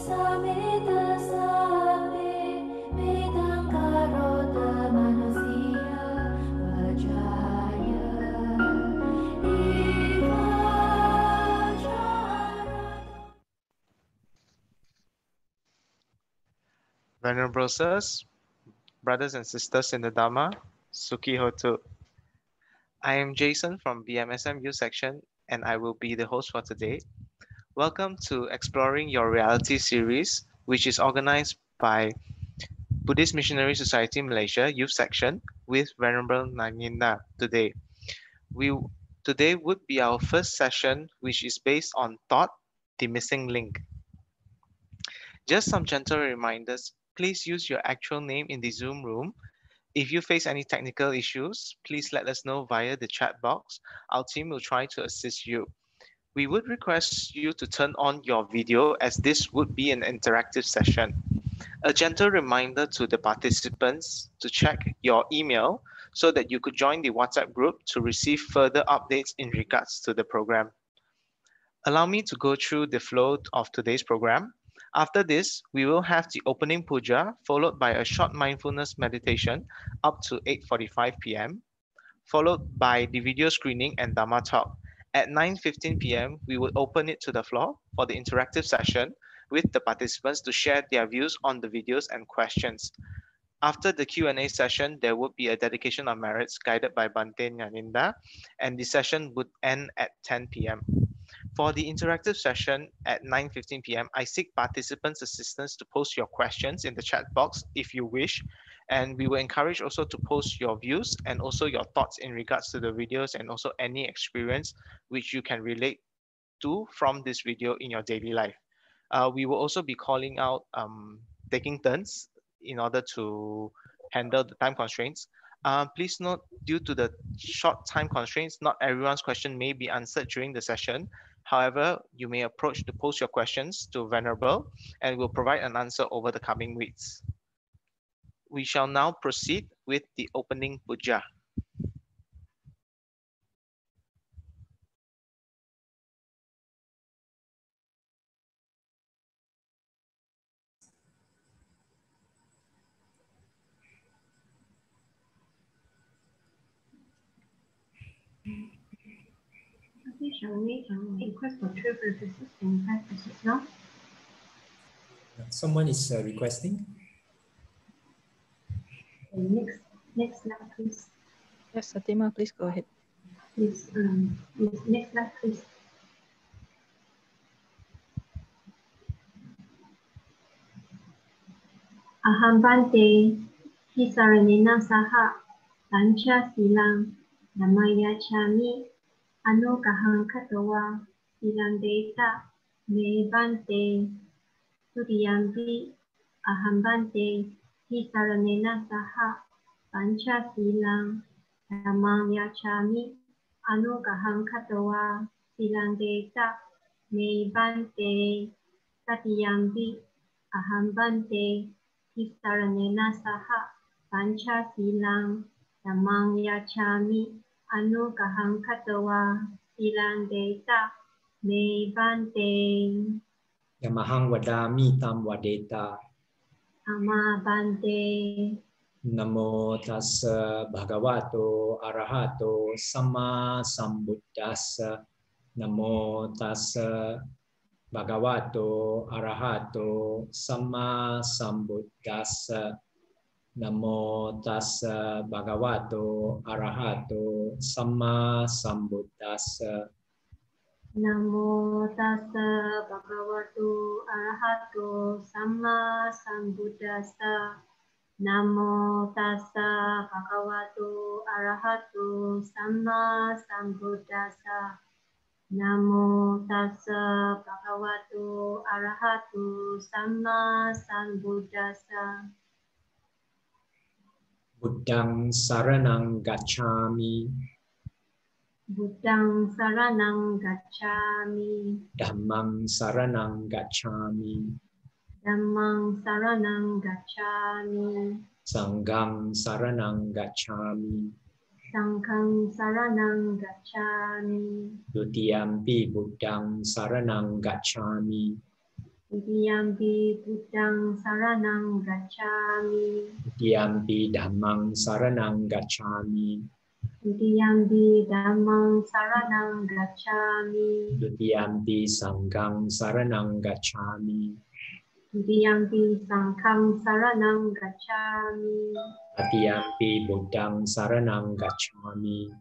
Venerable Sirs, brothers and sisters in the Dhamma, Sukhi Hotu. I am Jason from BMSM Youth Section, and I will be the host for today. Welcome to Exploring Your Reality series, which is organized by Buddhist Missionary Society Malaysia Youth Section with Venerable Nyaninda today. Today would be our first session, which is based on Thought, the Missing Link. Just some gentle reminders. Please use your actual name in the Zoom room. If you face any technical issues, please let us know via the chat box. Our team will try to assist you. We would request you to turn on your video as this would be an interactive session. A gentle reminder to the participants to check your email so that you could join the WhatsApp group to receive further updates in regards to the program. Allow me to go through the flow of today's program. After this, we will have the opening puja followed by a short mindfulness meditation up to 8:45 p.m. followed by the video screening and Dhamma talk. At 9:15 p.m., we will open it to the floor for the interactive session with the participants to share their views on the videos and questions. After the Q&A session, there would be a dedication of merits guided by Bante Nyaninda, and the session would end at 10 p.m. For the interactive session at 9:15 p.m., I seek participants' assistance to post your questions in the chat box if you wish, and we will encourage also to post your views and also your thoughts in regards to the videos and also any experience which you can relate to from this video in your daily life. We will also be calling out, taking turns in order to handle the time constraints. Please note, due to the short time constraints, not everyone's question may be answered during the session. However, you may approach to post your questions to Venerable and we'll provide an answer over the coming weeks. We shall now proceed with the opening puja. Shall we request for 12 verses and 5 verses now? Someone is requesting. Next slide, please. Yes, Fatima, please go ahead. Please, next slide, please. Aham bante hisaranena saha pancha silang namaya chami anukahang katawa silang deta me bante tudiyampi aham bante hisaranena saha pancha silang namaya chami anukahang katawa silang deta me bante tudiyampi aham bante hisaranena saha pancha silang namang yachami anukahang katawa silang deta me bante Yamahang wadami tam wadeta. ama bante. Namo tassa bhagavato arahato sama sambuddhassa. Namo tassa bhagavato arahato sama sambuddhassa. Namo tassa bhagavato arahato sama sambuddhassa. Namo tassa bhagavato arahato sama sambuddhassa. Namo tassa bhagavato arahato sama sambuddhassa. Namo tassa bhagavato arahato sama sambuddhassa. Buddhang saranang gacchami. Buddhang saranang gacchami. Dhammang saranang gacchami. Dhammang saranang gacchami. Sanghang saranang gacchami. Sanghang saranang gacchami. Dutiyampi buddhang saranang gacchami. Dutiyampi Buddhang Saranang Gacchami. Dutiyampi Dhammang Saranang Gacchami. Dutiyampi Dhammang Saranang Gacchami. Dutiyampi Sanghang Saranang Gacchami. Dutiyampi Sanghang Saranang Gacchami. Tatiyampi Buddhang Saranang Gacchami.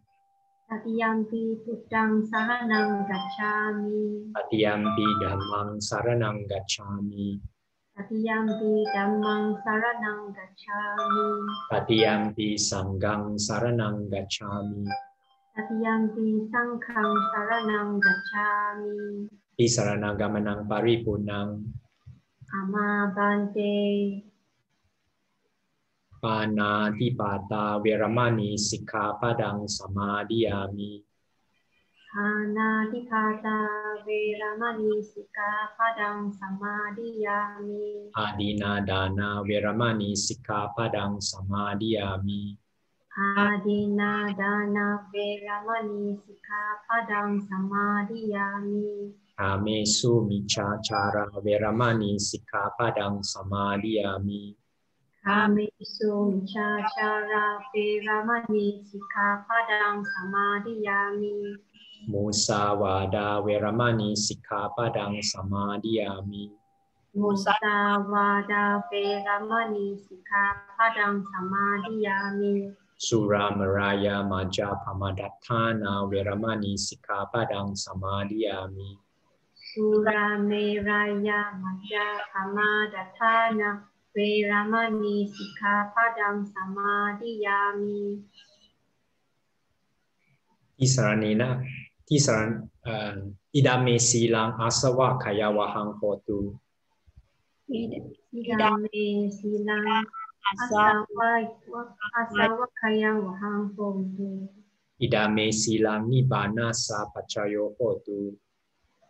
Tatiyampi Buddhang Saranang Gacchami. Tatiyampi Dhammang Saranang Gacchami. Tatiyampi Dhammang Saranang Gacchami. Tatiyampi Sanghang Saranang Gacchami. Tatiyampi Sanghang Saranang Gacchami. Tisaranagamanang Paripunang. Ama Bante. Panatipata Veramani Sikkhapadang Samadhiyami. Anadipata Veramani Sikkhapadang Samadhiyami. Adina Dana Veramani Sikkhapadang Samadhiyami. Adina Dana Veramani Sikkhapadang Samadhiyami. Kamesu Michachara Veramani Sikkhapadang Samadhiyami. Kamesu Michachara Veramani Sikkhapadang Samadhiyami. Musawada Veramani Sikkhapadang Samadhiyami. Musawada Veramani Sikkhapadang Samadhiyami. Suramaraya Majapamadattana Veramani Sikkhapadang Samadhiyami. Surameraya Majapamadattana Veramani Sikkhapadang Samadhiyami. Idame silang asawa kaya wahang hotu. Idame silang asawa kaya wahang hotu. Idame silang nibbana sa pacayo hotu.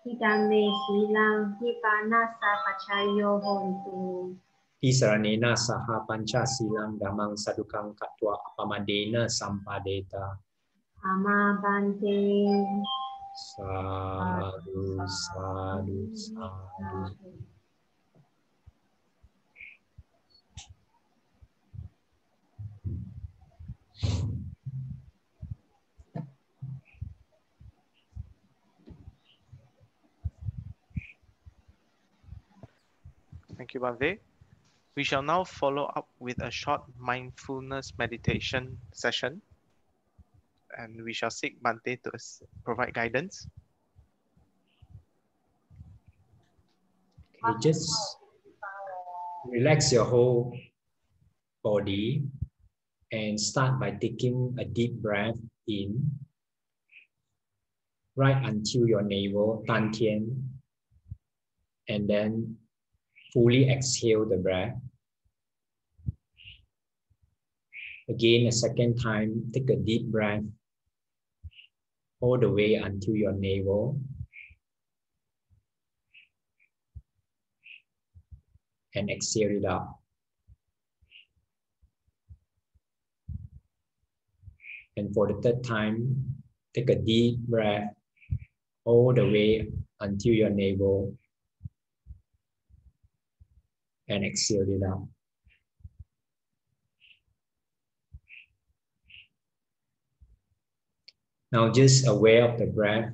Idame silang nibbana sa pacayo hotu. Tisaranena saha panca silang damang sadukang katwa apamadena sampadeta. Ama Bante. Sadhu, sadhu, sadhu. Thank you, Bhante. We shall now follow up with a short mindfulness meditation session, and we shall seek Bhante to provide guidance. Okay, just relax your whole body and start by taking a deep breath in right until your navel, Tan Tian, and then fully exhale the breath. Again, a second time, take a deep breath all the way until your navel. And exhale it out. And for the third time, take a deep breath all the way until your navel and exhale it out. Now just aware of the breath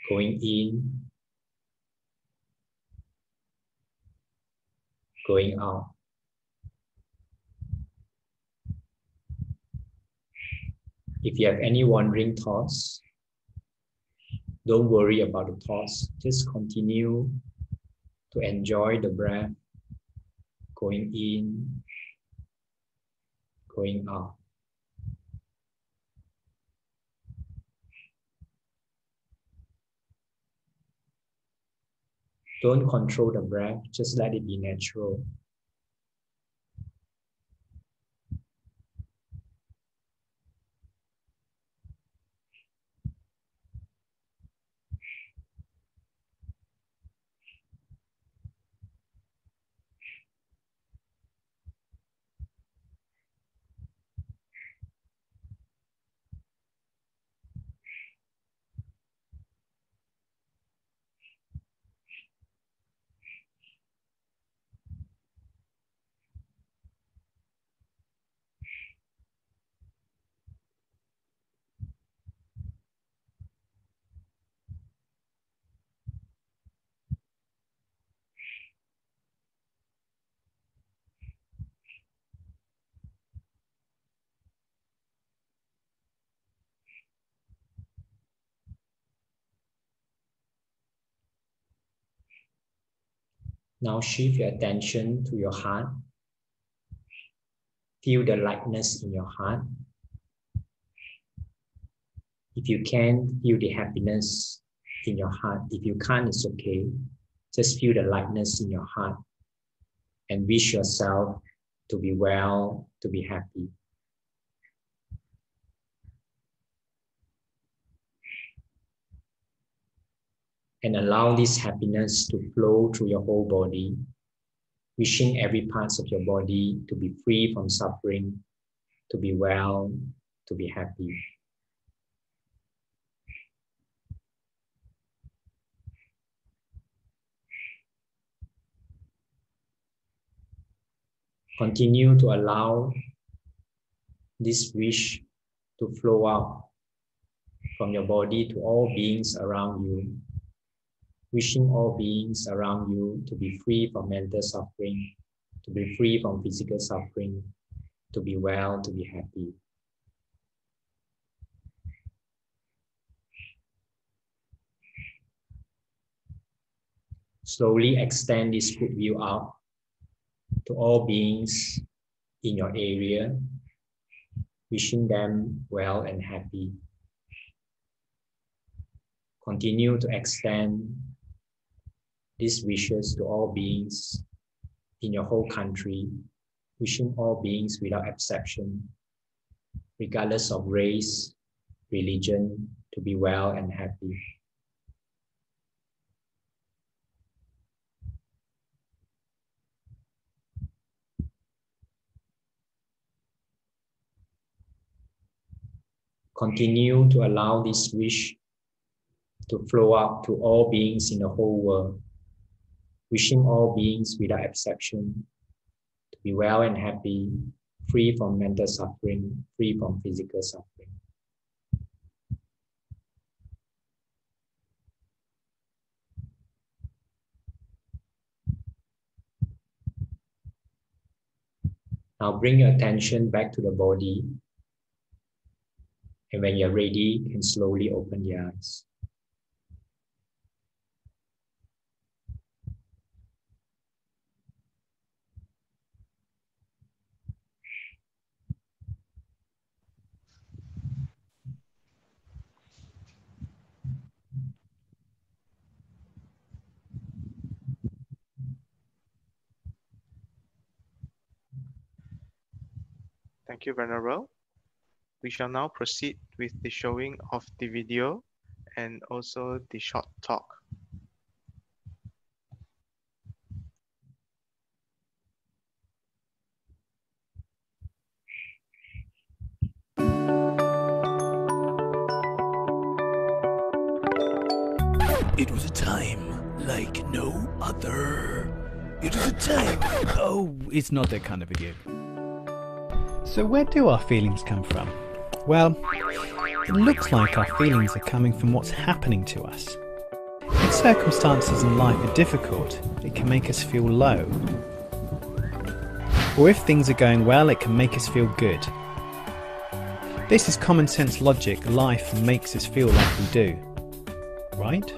going in, going out. If you have any wandering thoughts, don't worry about the thoughts. Just continue to enjoy the breath going in, going out. Don't control the breath, just let it be natural. Now shift your attention to your heart. Feel the lightness in your heart. If you can, feel the happiness in your heart. If you can't, it's okay. Just feel the lightness in your heart and wish yourself to be well, to be happy. And allow this happiness to flow through your whole body, wishing every part of your body to be free from suffering, to be well, to be happy. Continue to allow this wish to flow out from your body to all beings around you, wishing all beings around you to be free from mental suffering, to be free from physical suffering, to be well, to be happy. Slowly extend this good view out to all beings in your area, wishing them well and happy. Continue to extend these wishes to all beings in your whole country, wishing all beings without exception, regardless of race, religion, to be well and happy. Continue to allow this wish to flow up to all beings in the whole world, wishing all beings without exception to be well and happy, free from mental suffering, free from physical suffering. Now bring your attention back to the body. And when you're ready, you can slowly open your eyes. Thank you, Venerable. We shall now proceed with the showing of the video and also the short talk. It was a time like no other. It was a time. Oh, it's not that kind of video. So where do our feelings come from? Well, it looks like our feelings are coming from what's happening to us. If circumstances in life are difficult, it can make us feel low. Or if things are going well, it can make us feel good. This is common sense logic. Life makes us feel like we do. Right?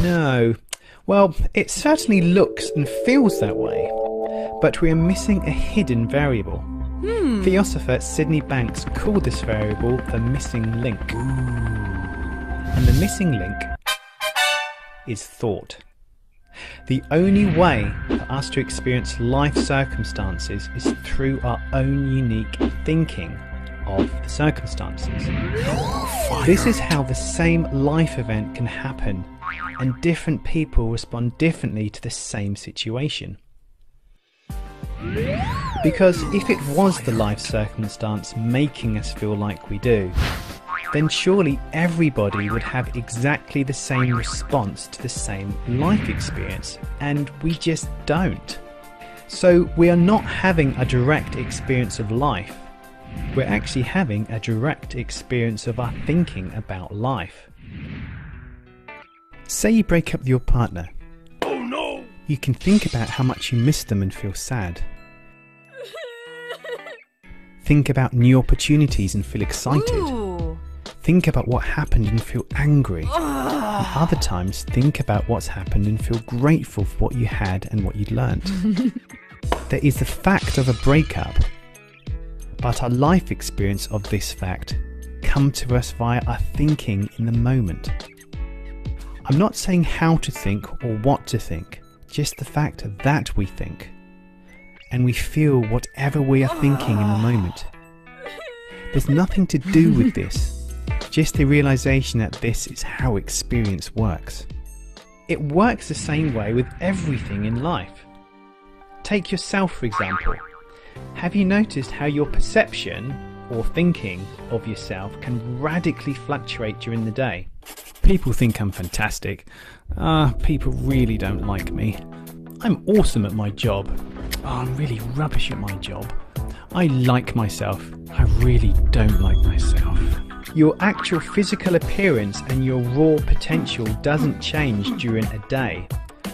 No. Well, it certainly looks and feels that way. But we are missing a hidden variable. Theosopher Sydney Banks called this variable the missing link. And the missing link is thought. The only way for us to experience life circumstances is through our own unique thinking of the circumstances. This is how the same life event can happen, and different people respond differently to the same situation. Because if it was the life circumstance making us feel like we do, then surely everybody would have exactly the same response to the same life experience, and we just don't. So we are not having a direct experience of life. We're actually having a direct experience of our thinking about life. Say you break up with your partner. Oh no! You can think about how much you miss them and feel sad. Think about new opportunities and feel excited. Ooh. Think about what happened and feel angry. Other times, think about what's happened and feel grateful for what you had and what you'd learned. There is the fact of a breakup, but our life experience of this fact come to us via our thinking in the moment. I'm not saying how to think or what to think, just the fact that we think. And we feel whatever we are thinking in the moment. There's nothing to do with this, just the realization that this is how experience works. It works the same way with everything in life. Take yourself, for example. Have you noticed how your perception or thinking of yourself can radically fluctuate during the day? People think I'm fantastic. People really don't like me. I'm awesome at my job. I'm really rubbish at my job. I like myself. I really don't like myself. Your actual physical appearance and your raw potential doesn't change during a day,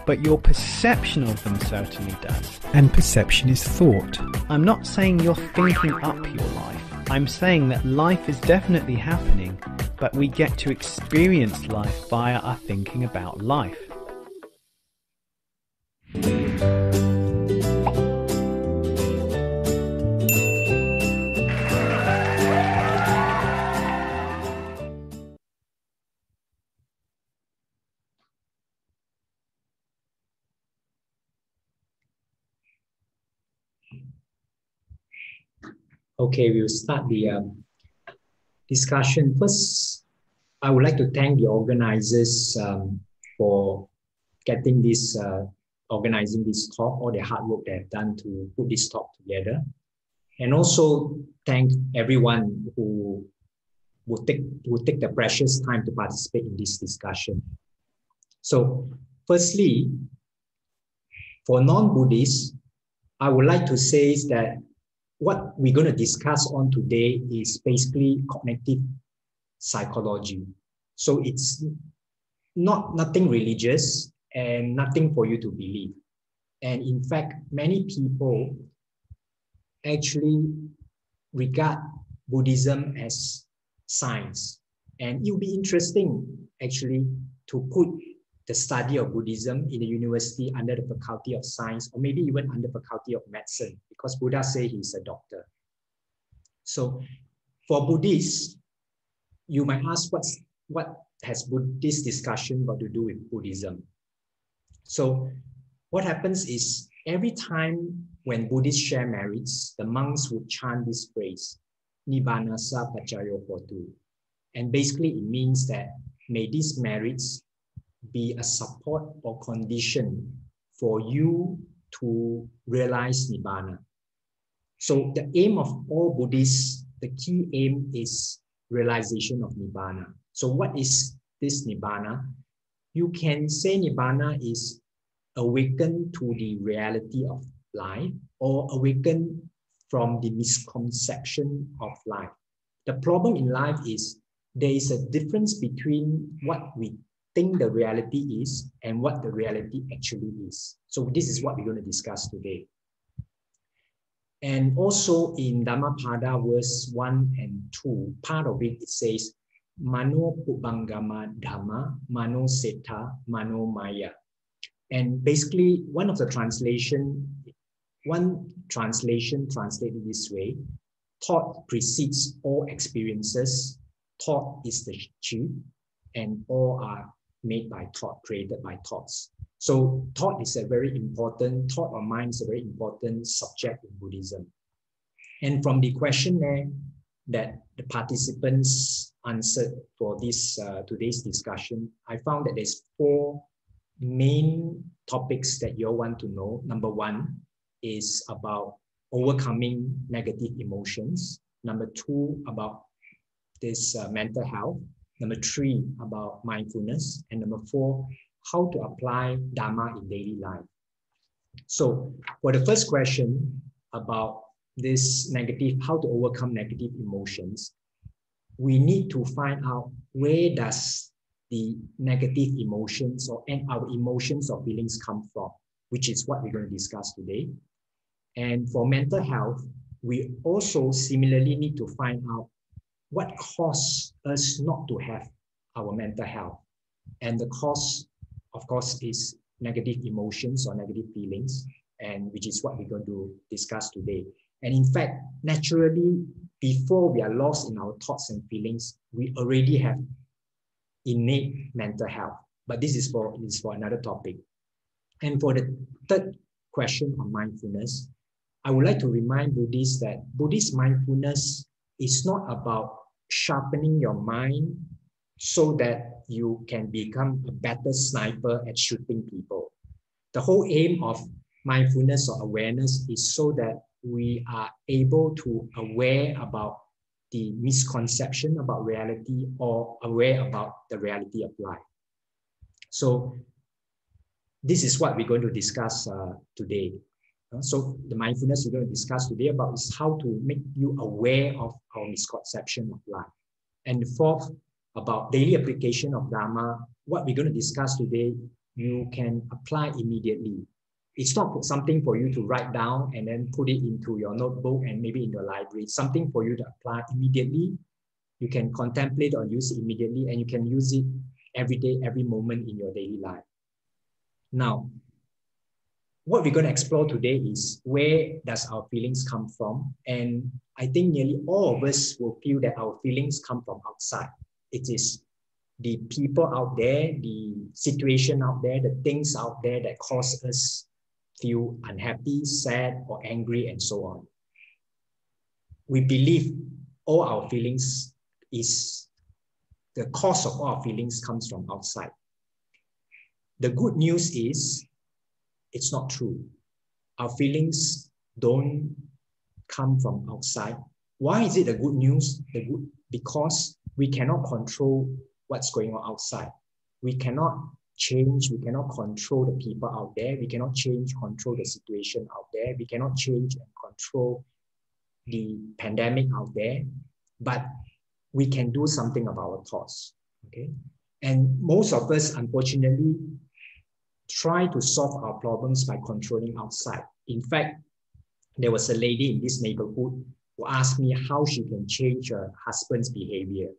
but your perception of them certainly does. And perception is thought. I'm not saying you're thinking up your life. I'm saying that life is definitely happening, but we get to experience life via our thinking about life. Okay, we'll start the discussion. First, I would like to thank the organizers for getting this, organizing this talk, all the hard work they have done to put this talk together. And also thank everyone who would take the precious time to participate in this discussion. So firstly, for non-Buddhists, I would like to say is that what we're going to discuss on today is basically cognitive psychology. So it's nothing religious and nothing for you to believe. And in fact, many people actually regard Buddhism as science. And it will be interesting actually to put the study of Buddhism in the university under the Faculty of Science, or maybe even under Faculty of Medicine, because Buddha says he's a doctor. So for Buddhists, you might ask what has Buddhist discussion got to do with Buddhism? So what happens is every time when Buddhists share merits, the monks would chant this phrase, Nibbanasa Pacayo Hotu. And basically it means that may these merits be a support or condition for you to realize Nibbana. So the aim of all Buddhists, the key aim is realization of Nibbana. So what is this Nibbana? You can say Nibbana is awaken to the reality of life or awaken from the misconception of life. The problem in life is there is a difference between what we think the reality is and what the reality actually is. So this is what we're going to discuss today. And also in Dhammapada verse 1 and 2, part of it says, Mano Pubangama Dhamma, Mano Seta, Mano Maya. And basically one translation translated this way, thought precedes all experiences, thought is the chief, and all are made by thought, created by thoughts. So thought or mind is a very important subject in Buddhism. And from the questionnaire that the participants answered for this today's discussion, I found that there's 4 main topics that you all want to know. Number 1 is about overcoming negative emotions. Number 2, about this mental health. Number 3, about mindfulness. And number 4, how to apply Dhamma in daily life. So for the first question about this how to overcome negative emotions, we need to find out where does the negative emotions and our emotions or feelings come from, which is what we're going to discuss today. And for mental health, we also similarly need to find out what causes us not to have our mental health. And the cause, of course, is negative emotions or negative feelings, and which is what we're going to discuss today. And in fact, naturally, before we are lost in our thoughts and feelings, we already have innate mental health. But this is for another topic. And for the third question on mindfulness, I would like to remind Buddhists that Buddhist mindfulness is not about sharpening your mind so that you can become a better sniper at shooting people. The whole aim of mindfulness or awareness is so that we are able to aware about the misconception about reality or aware about the reality of life. So this is what we're going to discuss today. So the mindfulness we're going to discuss today about is how to make you aware of our misconception of life. And the fourth, about daily application of Dhamma, what we're going to discuss today, you can apply immediately. It's not something for you to write down and then put it into your notebook and maybe in your library. It's something for you to apply immediately. You can contemplate or use it immediately, and you can use it every day, every moment in your daily life. Now, what we're going to explore today is where does our feelings come from? And I think nearly all of us will feel that our feelings come from outside. It is the people out there, the situation out there, the things out there that cause us feel unhappy, sad, or angry, and so on. We believe all our feelings is the cause of all our feelings comes from outside. The good news is it's not true. Our feelings don't come from outside. Why is it the good news? Because we cannot control what's going on outside. We cannot change, we cannot control the people out there. We cannot control the situation out there. We cannot change and control the pandemic out there. But we can do something about our thoughts. Okay? And most of us, unfortunately, try to solve our problems by controlling outside. In fact, there was a lady in this neighborhood who asked me how she can change her husband's behavior.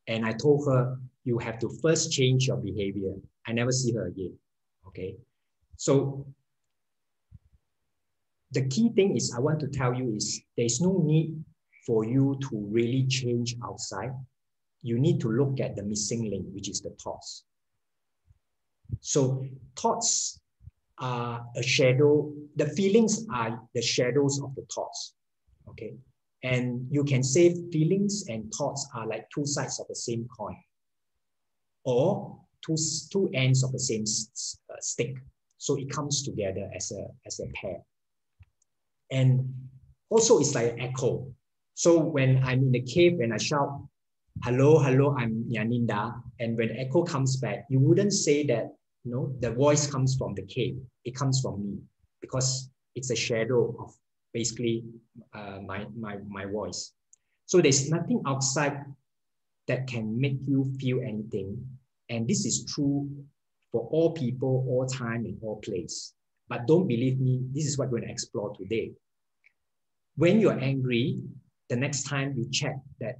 And I told her, you have to first change your behavior. I never see her again. Okay. So the key thing is I want to tell you is there's no need for you to really change outside. You need to look at the missing link, which is the thoughts. So thoughts are a shadow. The feelings are the shadows of the thoughts. Okay. And you can say feelings and thoughts are like two sides of the same coin, or two ends of the same stick. So it comes together as a pair. And also it's like an echo. So when I'm in the cave, when I shout, hello, hello, I'm Nyaninda, and when the echo comes back, you wouldn't say that, you know, the voice comes from the cave. It comes from me because it's a shadow of basically my voice. So there's nothing outside that can make you feel anything. And this is true for all people, all time, and all place. But don't believe me, this is what we're going to explore today. When you're angry, the next time you check that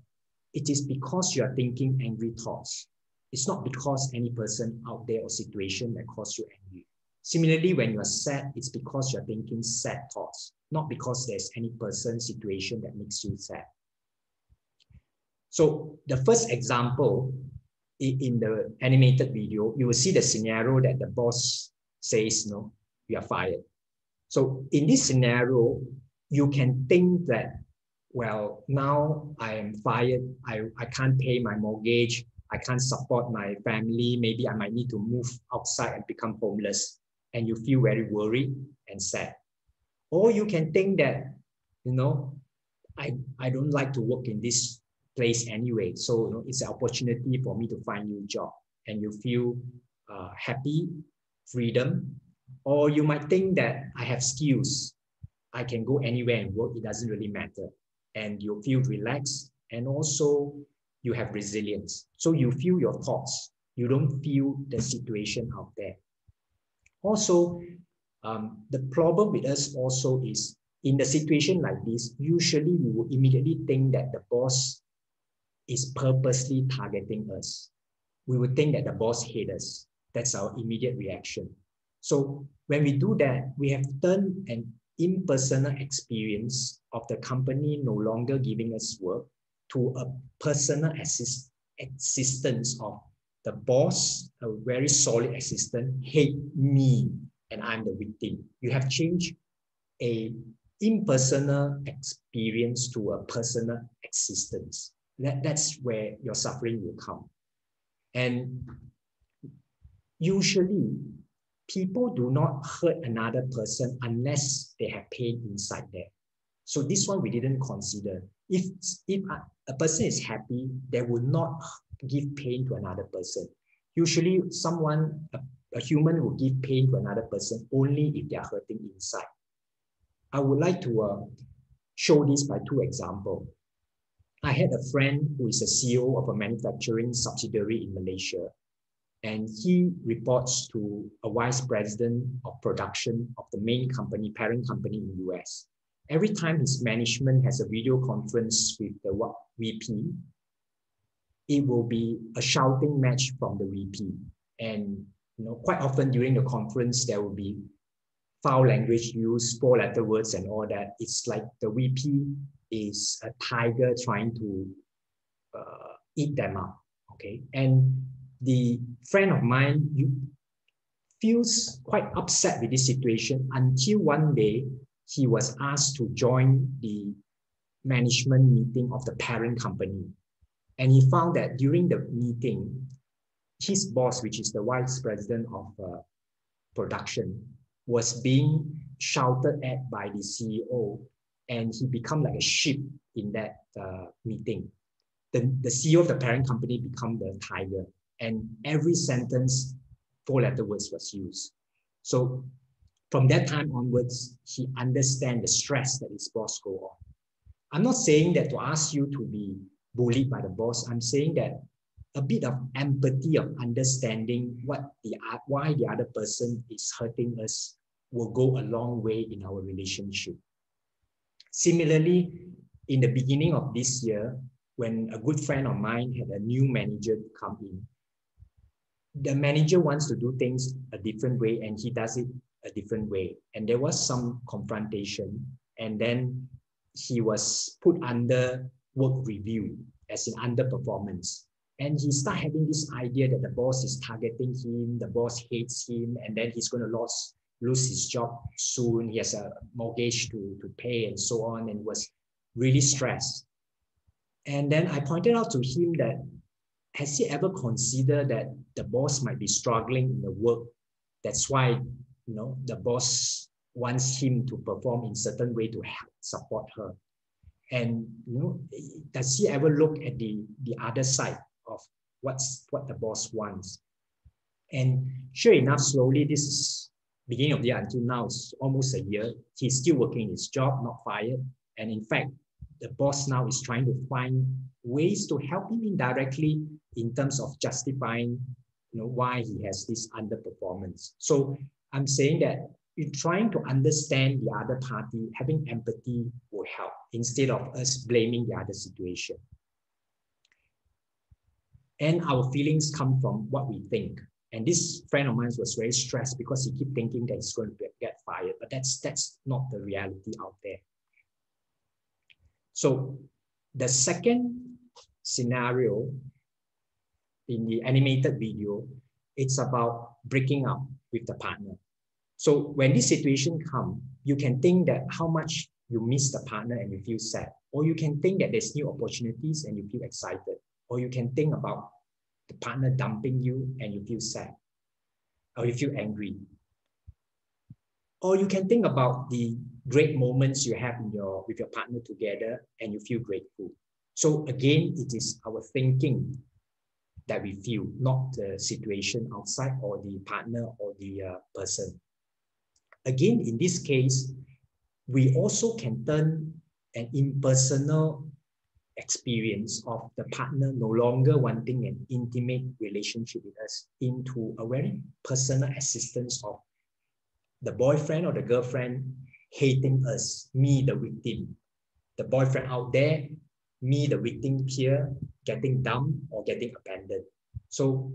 it is because you are thinking angry thoughts. It's not because any person out there or situation that caused you angry. Similarly, when you are sad, it's because you're thinking sad thoughts, not because there's any person, situation that makes you sad. So the first example in the animated video, you will see the scenario that the boss says, no, you are fired. So in this scenario, you can think that, well, now I am fired. I can't pay my mortgage. I can't support my family. Maybe I might need to move outside and become homeless. And you feel very worried and sad. Or you can think that, you know, I don't like to work in this place anyway. So, you know, it's an opportunity for me to find a new job. And you feel happy, freedom. Or you might think that I have skills. I can go anywhere and work. It doesn't really matter. And you feel relaxed. And also you have resilience. So you feel your thoughts. You don't feel the situation out there. Also, the problem with us also is in the situation like this, usually we will immediately think that the boss is purposely targeting us. we would think that the boss hates us. That's our immediate reaction. So when we do that, we have turned an impersonal experience of the company no longer giving us work to a personal existence of the boss, a very solid assistant, hate me and I'm the victim. You have changed a impersonal experience to a personal existence. That's where your suffering will come. And usually, people do not hurt another person unless they have pain inside there. So this one we didn't consider. If a person is happy, they will not give pain to another person. Usually, a human will give pain to another person only if they are hurting inside. I would like to show this by two examples. I had a friend who is a CEO of a manufacturing subsidiary in Malaysia, and he reports to a vice president of production of the main company, parent company in the US. Every time his management has a video conference with the VP, it will be a shouting match from the VP. And quite often during the conference, there will be foul language used, 4-letter words and all that. It's like the VP is a tiger trying to eat them up, okay? And the friend of mine feels quite upset with this situation until one day he was asked to join the management meeting of the parent company. And he found that during the meeting, his boss, which is the vice president of production, was being shouted at by the CEO, and he became like a sheep in that meeting. The CEO of the parent company became the tiger, and every sentence, 4-letter words was used. So from that time onwards, he understands the stress that his boss go on. I'm not saying that to ask you to be bullied by the boss. I'm saying that a bit of empathy, of understanding why the other person is hurting us will go a long way in our relationship. Similarly, in the beginning of this year, when a good friend of mine had a new manager come in, the manager wants to do things a different way and he does it a different way. And there was some confrontation, and then he was put under work review as in underperformance. And he started having this idea that the boss is targeting him, the boss hates him, and then he's going to lose his job soon. He has a mortgage to pay and so on, and was really stressed. And then I pointed out to him that, has he ever considered that the boss might be struggling in the work? That's why, the boss wants him to perform in a certain way to help support her. And, does he ever look at the other side of what the boss wants? And sure enough, slowly, this is beginning of the year until now, it's almost a year. He's still working his job, not fired. And in fact, the boss now is trying to find ways to help him indirectly in terms of justifying, why he has this underperformance. So I'm saying that in trying to understand the other party, having empathy will help instead of us blaming the other situation. And our feelings come from what we think. And this friend of mine was very stressed because he kept thinking that he's going to get fired, but that's not the reality out there. So the second scenario in the animated video, it's about breaking up with the partner. So when this situation comes, you can think that how much you miss the partner and you feel sad, or you can think that there's new opportunities and you feel excited, or you can think about the partner dumping you and you feel sad, or you feel angry. Or you can think about the great moments you have with your partner together and you feel grateful. So again, it is our thinking that we feel, not the situation outside or the partner or the person. Again, in this case, we also can turn an impersonal experience of the partner no longer wanting an intimate relationship with us into a very personal existence of the boyfriend or the girlfriend hating us, me the victim. The boyfriend out there, me the victim here, getting dumped or getting abandoned. So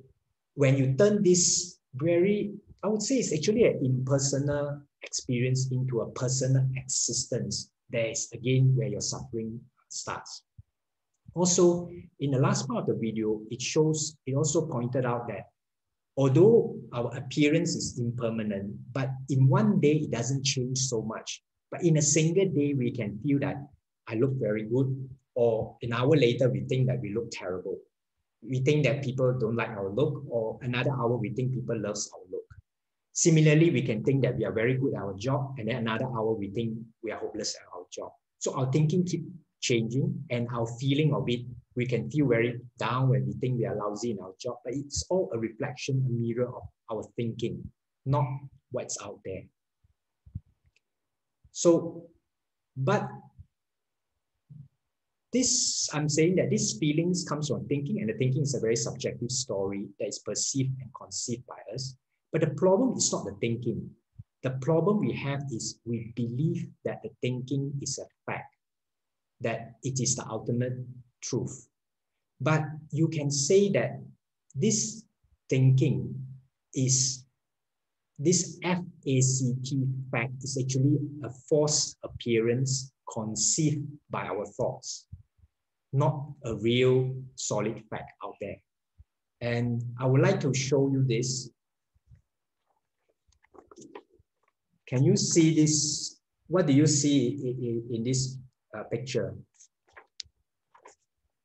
when you turn this very, I would say it's actually an impersonal experience into a personal existence, there is again where your suffering starts. Also, in the last part of the video, it also pointed out that although our appearance is impermanent, but in one day it doesn't change so much. But in a single day, we can feel that I look very good, or an hour later, we think that we look terrible. We think that people don't like our look, or another hour, we think people love our look. Similarly, we can think that we are very good at our job, and then another hour, we think we are hopeless at our job. So our thinking keeps changing, and our feeling of it, we can feel very down when we think we are lousy in our job, but it's all a reflection, a mirror of our thinking, not what's out there. So, but this, I'm saying that these feelings comes from thinking, and the thinking is a very subjective story that is perceived and conceived by us. But the problem is not the thinking. The problem we have is we believe that the thinking is a fact, that it is the ultimate truth. But you can say that this thinking is, this FACT fact is actually a false appearance conceived by our thoughts, not a real solid fact out there. And I would like to show you this. Can you see this? What do you see in this picture?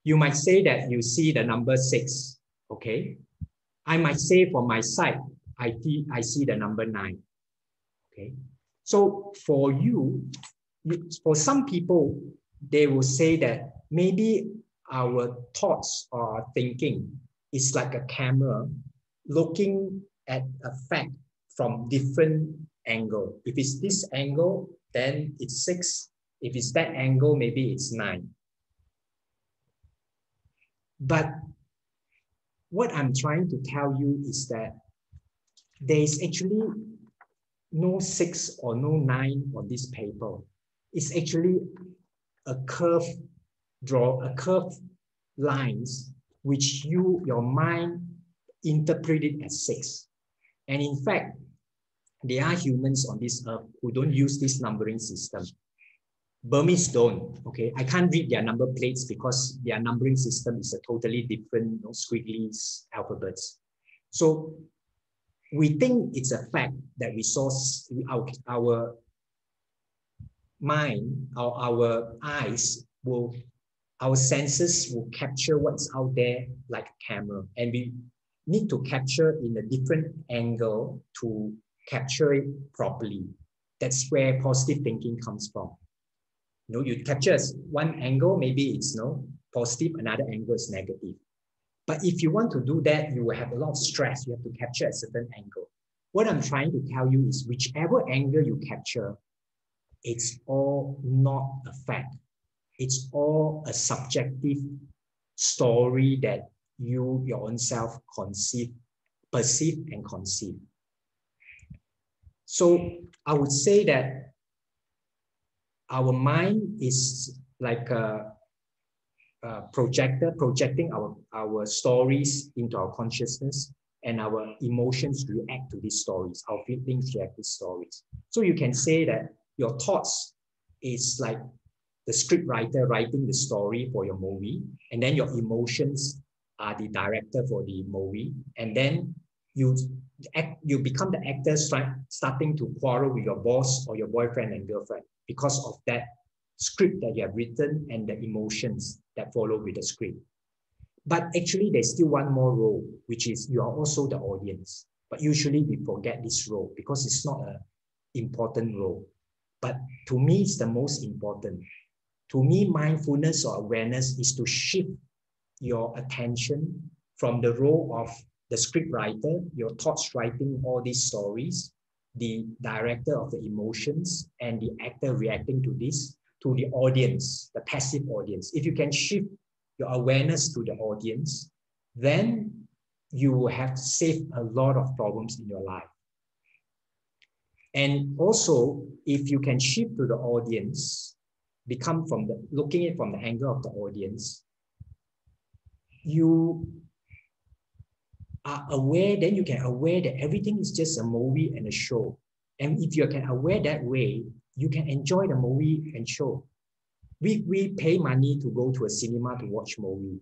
You might say that you see the number 6, okay? I might say from my side, I see the number 9, okay? So for you, for some people, they will say that maybe our thoughts or thinking is like a camera looking at a fact from different angle. If it's this angle, then it's 6. If it's that angle, maybe it's 9. But what I'm trying to tell you is that there is actually no 6 or no 9 on this paper. It's actually a curve lines which your mind interpret it as 6. And in fact, there are humans on this earth who don't use this numbering system. Burmese don't, okay? I can't read their number plates because their numbering system is a totally different, squiggly alphabets. So we think it's a fact that we saw our mind, our eyes will, our senses will capture what's out there like a camera, and we need to capture in a different angle to capture it properly. That's where positive thinking comes from. You capture one angle, maybe it's positive, another angle is negative. But if you want to do that, you will have a lot of stress. You have to capture a certain angle. What I'm trying to tell you is whichever angle you capture, it's all not a fact. It's all a subjective story that you, your own self, perceive and conceive. So I would say that our mind is like a projector projecting our stories into our consciousness, and our emotions react to these stories. Our feelings react to stories. So you can say that your thoughts is like the scriptwriter writing the story for your movie, and then your emotions are the director for the movie, and then you become the actor starting to quarrel with your boss or your boyfriend and girlfriend because of that script that you have written and the emotions that follow with the script. But actually, there's still one more role, which is you are also the audience. But usually we forget this role because it's not an important role. But to me, it's the most important. To me, mindfulness or awareness is to shift your attention from the role of the script writer, your thoughts writing all these stories, the director of the emotions, and the actor reacting to this, to the audience, the passive audience. If you can shift your awareness to the audience, then you will have saved a lot of problems in your life. And also, if you can shift to the audience, looking at it from the angle of the audience, you are aware, then you can aware that everything is just a movie and a show. And if you can aware that way, you can enjoy the movie and show. We pay money to go to a cinema to watch movie.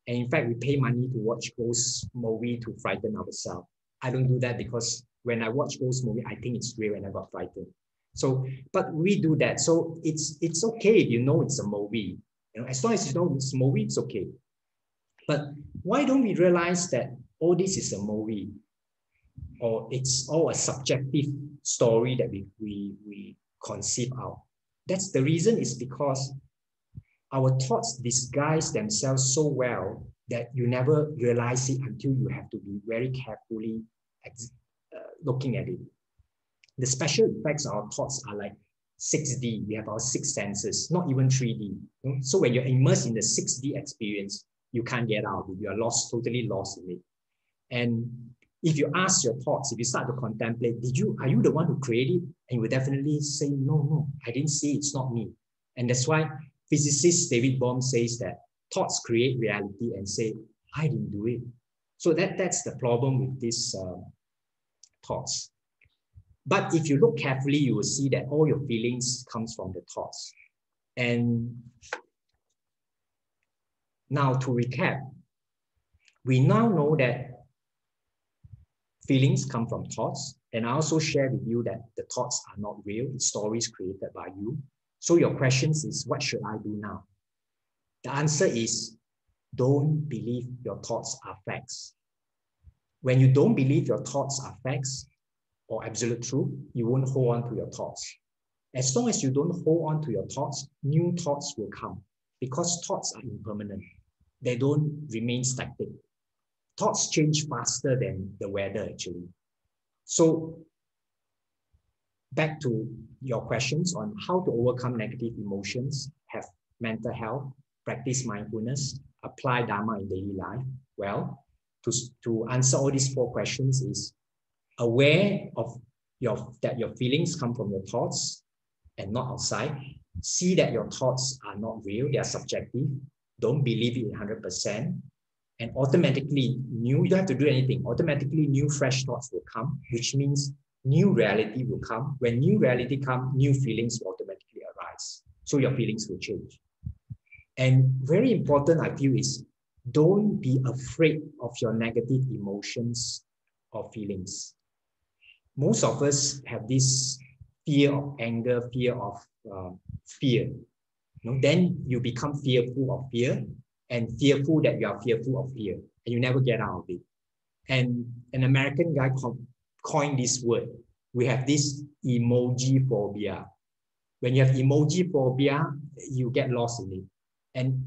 And in fact, we pay money to watch ghost movie to frighten ourselves. I don't do that because when I watch ghost movie, I think it's real and I got frightened. So, but we do that. So it's okay if you know it's a movie. You know, as long as you know it's a movie, it's okay. But why don't we realize that all this is a movie, or it's all a subjective story that we conceive out? That's the reason, is because our thoughts disguise themselves so well that you never realize it until you have to be very carefully looking at it. The special effects of our thoughts are like 6D. We have our six senses, not even 3D. So when you're immersed in the 6D experience, you can't get out of it. You are lost, totally lost in it. And if you ask your thoughts, if you start to contemplate, are you the one who created it? And you will definitely say, no, I didn't see it, it's not me. And that's why physicist David Bohm says that thoughts create reality, and say, I didn't do it. So that's the problem with these thoughts. But if you look carefully, you will see that all your feelings comes from the thoughts. And now to recap, we now know that feelings come from thoughts. And I also share with you that the thoughts are not real. It's stories created by you. So your questions is, what should I do now? The answer is, don't believe your thoughts are facts. When you don't believe your thoughts are facts or absolute truth, you won't hold on to your thoughts. As long as you don't hold on to your thoughts, new thoughts will come, because thoughts are impermanent. They don't remain static. Thoughts change faster than the weather, actually. So back to your questions on how to overcome negative emotions, have mental health, practice mindfulness, apply Dhamma in daily life. Well, to answer all these four questions is aware of that your feelings come from your thoughts and not outside. See that your thoughts are not real, they are subjective. Don't believe it 100%. And automatically, you don't have to do anything. Automatically, new fresh thoughts will come, which means new reality will come. When new reality comes, new feelings will automatically arise. So your feelings will change. And very important, I feel, is don't be afraid of your negative emotions or feelings. Most of us have this fear of anger, fear of fear. Then you become fearful of fear, and fearful that you are fearful of fear, and you never get out of it. And an American guy coined this word. We have this emoji phobia. When you have emoji phobia, you get lost in it. And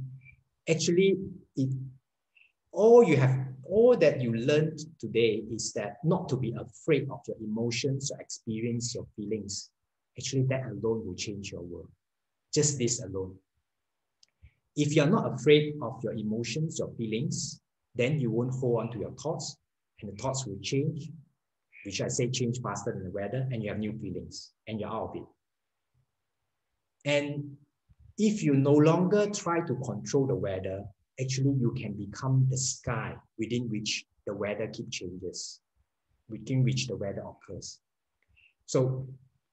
actually, all that you learned today is that not to be afraid of your emotions, your experience, your feelings. Actually, that alone will change your world. Just this alone. If you're not afraid of your emotions, your feelings, then you won't hold on to your thoughts, and the thoughts will change, which I say change faster than the weather, and you have new feelings, and you're out of it. And if you no longer try to control the weather, actually you can become the sky within which the weather keeps changes, within which the weather occurs. So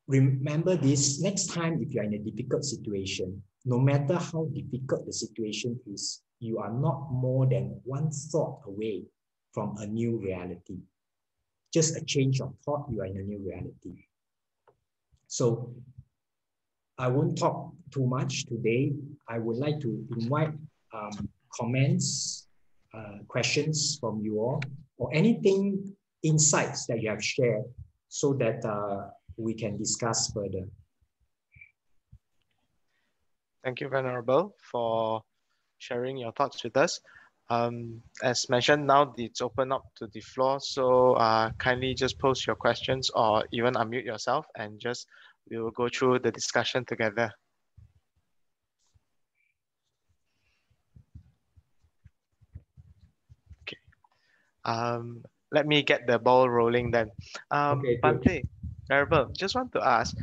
remember this, next time if you're in a difficult situation, no matter how difficult the situation is, you are not more than one thought away from a new reality. Just a change of thought, you are in a new reality. So I won't talk too much today. I would like to invite comments, questions from you all, or anything, insights that you have shared, so that we can discuss further. Thank you, Venerable, for sharing your thoughts with us. As mentioned, now it's open up to the floor, so kindly just post your questions or even unmute yourself, and we will go through the discussion together. Okay. Let me get the ball rolling then. Okay, Bante, Venerable, just want to ask,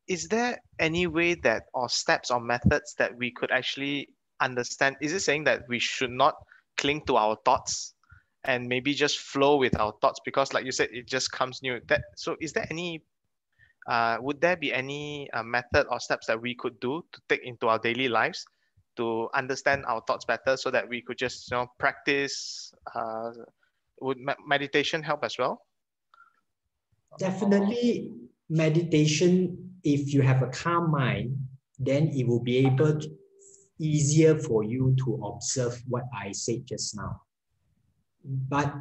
is there any way that, or steps or methods that we could actually understand? Is it saying that we should not cling to our thoughts? and maybe just flow with our thoughts, because like you said, it just comes new. So is there any would there be any method or steps that we could do to take into our daily lives to understand our thoughts better, so that we could just practice? Would meditation help as well? Definitely meditation, if you have a calm mind, then it will be easier for you to observe what I said just now. But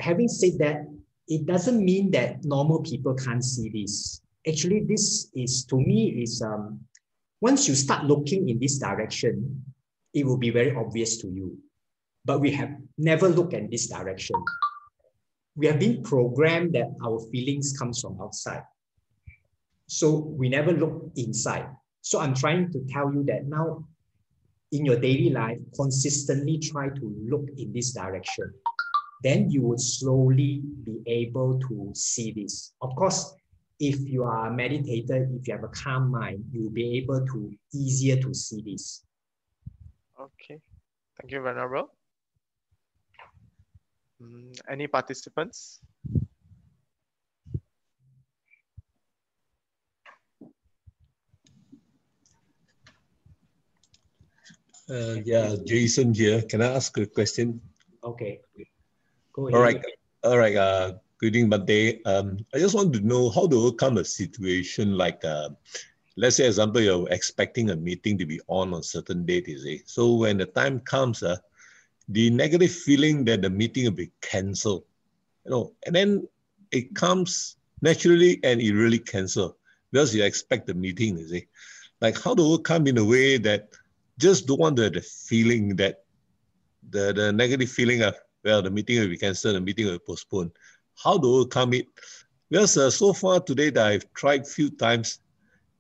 having said that, it doesn't mean that normal people can't see this. Actually, this is, to me, is once you start looking in this direction, it will be very obvious to you. But we have never looked in this direction. We have been programmed that our feelings comes from outside. So we never look inside. So I'm trying to tell you that now, in your daily life, consistently try to look in this direction. Then you would slowly be able to see this. Of course, if you are a meditator, if you have a calm mind, you will be able to easier to see this. Okay, thank you, Venerable. Any participants? Yeah, Jason here. Can I ask a question? Okay. Go ahead. All right. Good evening, Monday. I just want to know how to overcome a situation like, let's say, example, you're expecting a meeting to be on a certain date, you see. So when the time comes, the negative feeling that the meeting will be cancelled, and then it comes naturally and it really cancelled because you expect the meeting, you see. Like how to overcome in a way that just don't want to have the feeling that the negative feeling of, well, the meeting will be cancelled, the meeting will be postponed. How to overcome it? Because so far today that I've tried few times,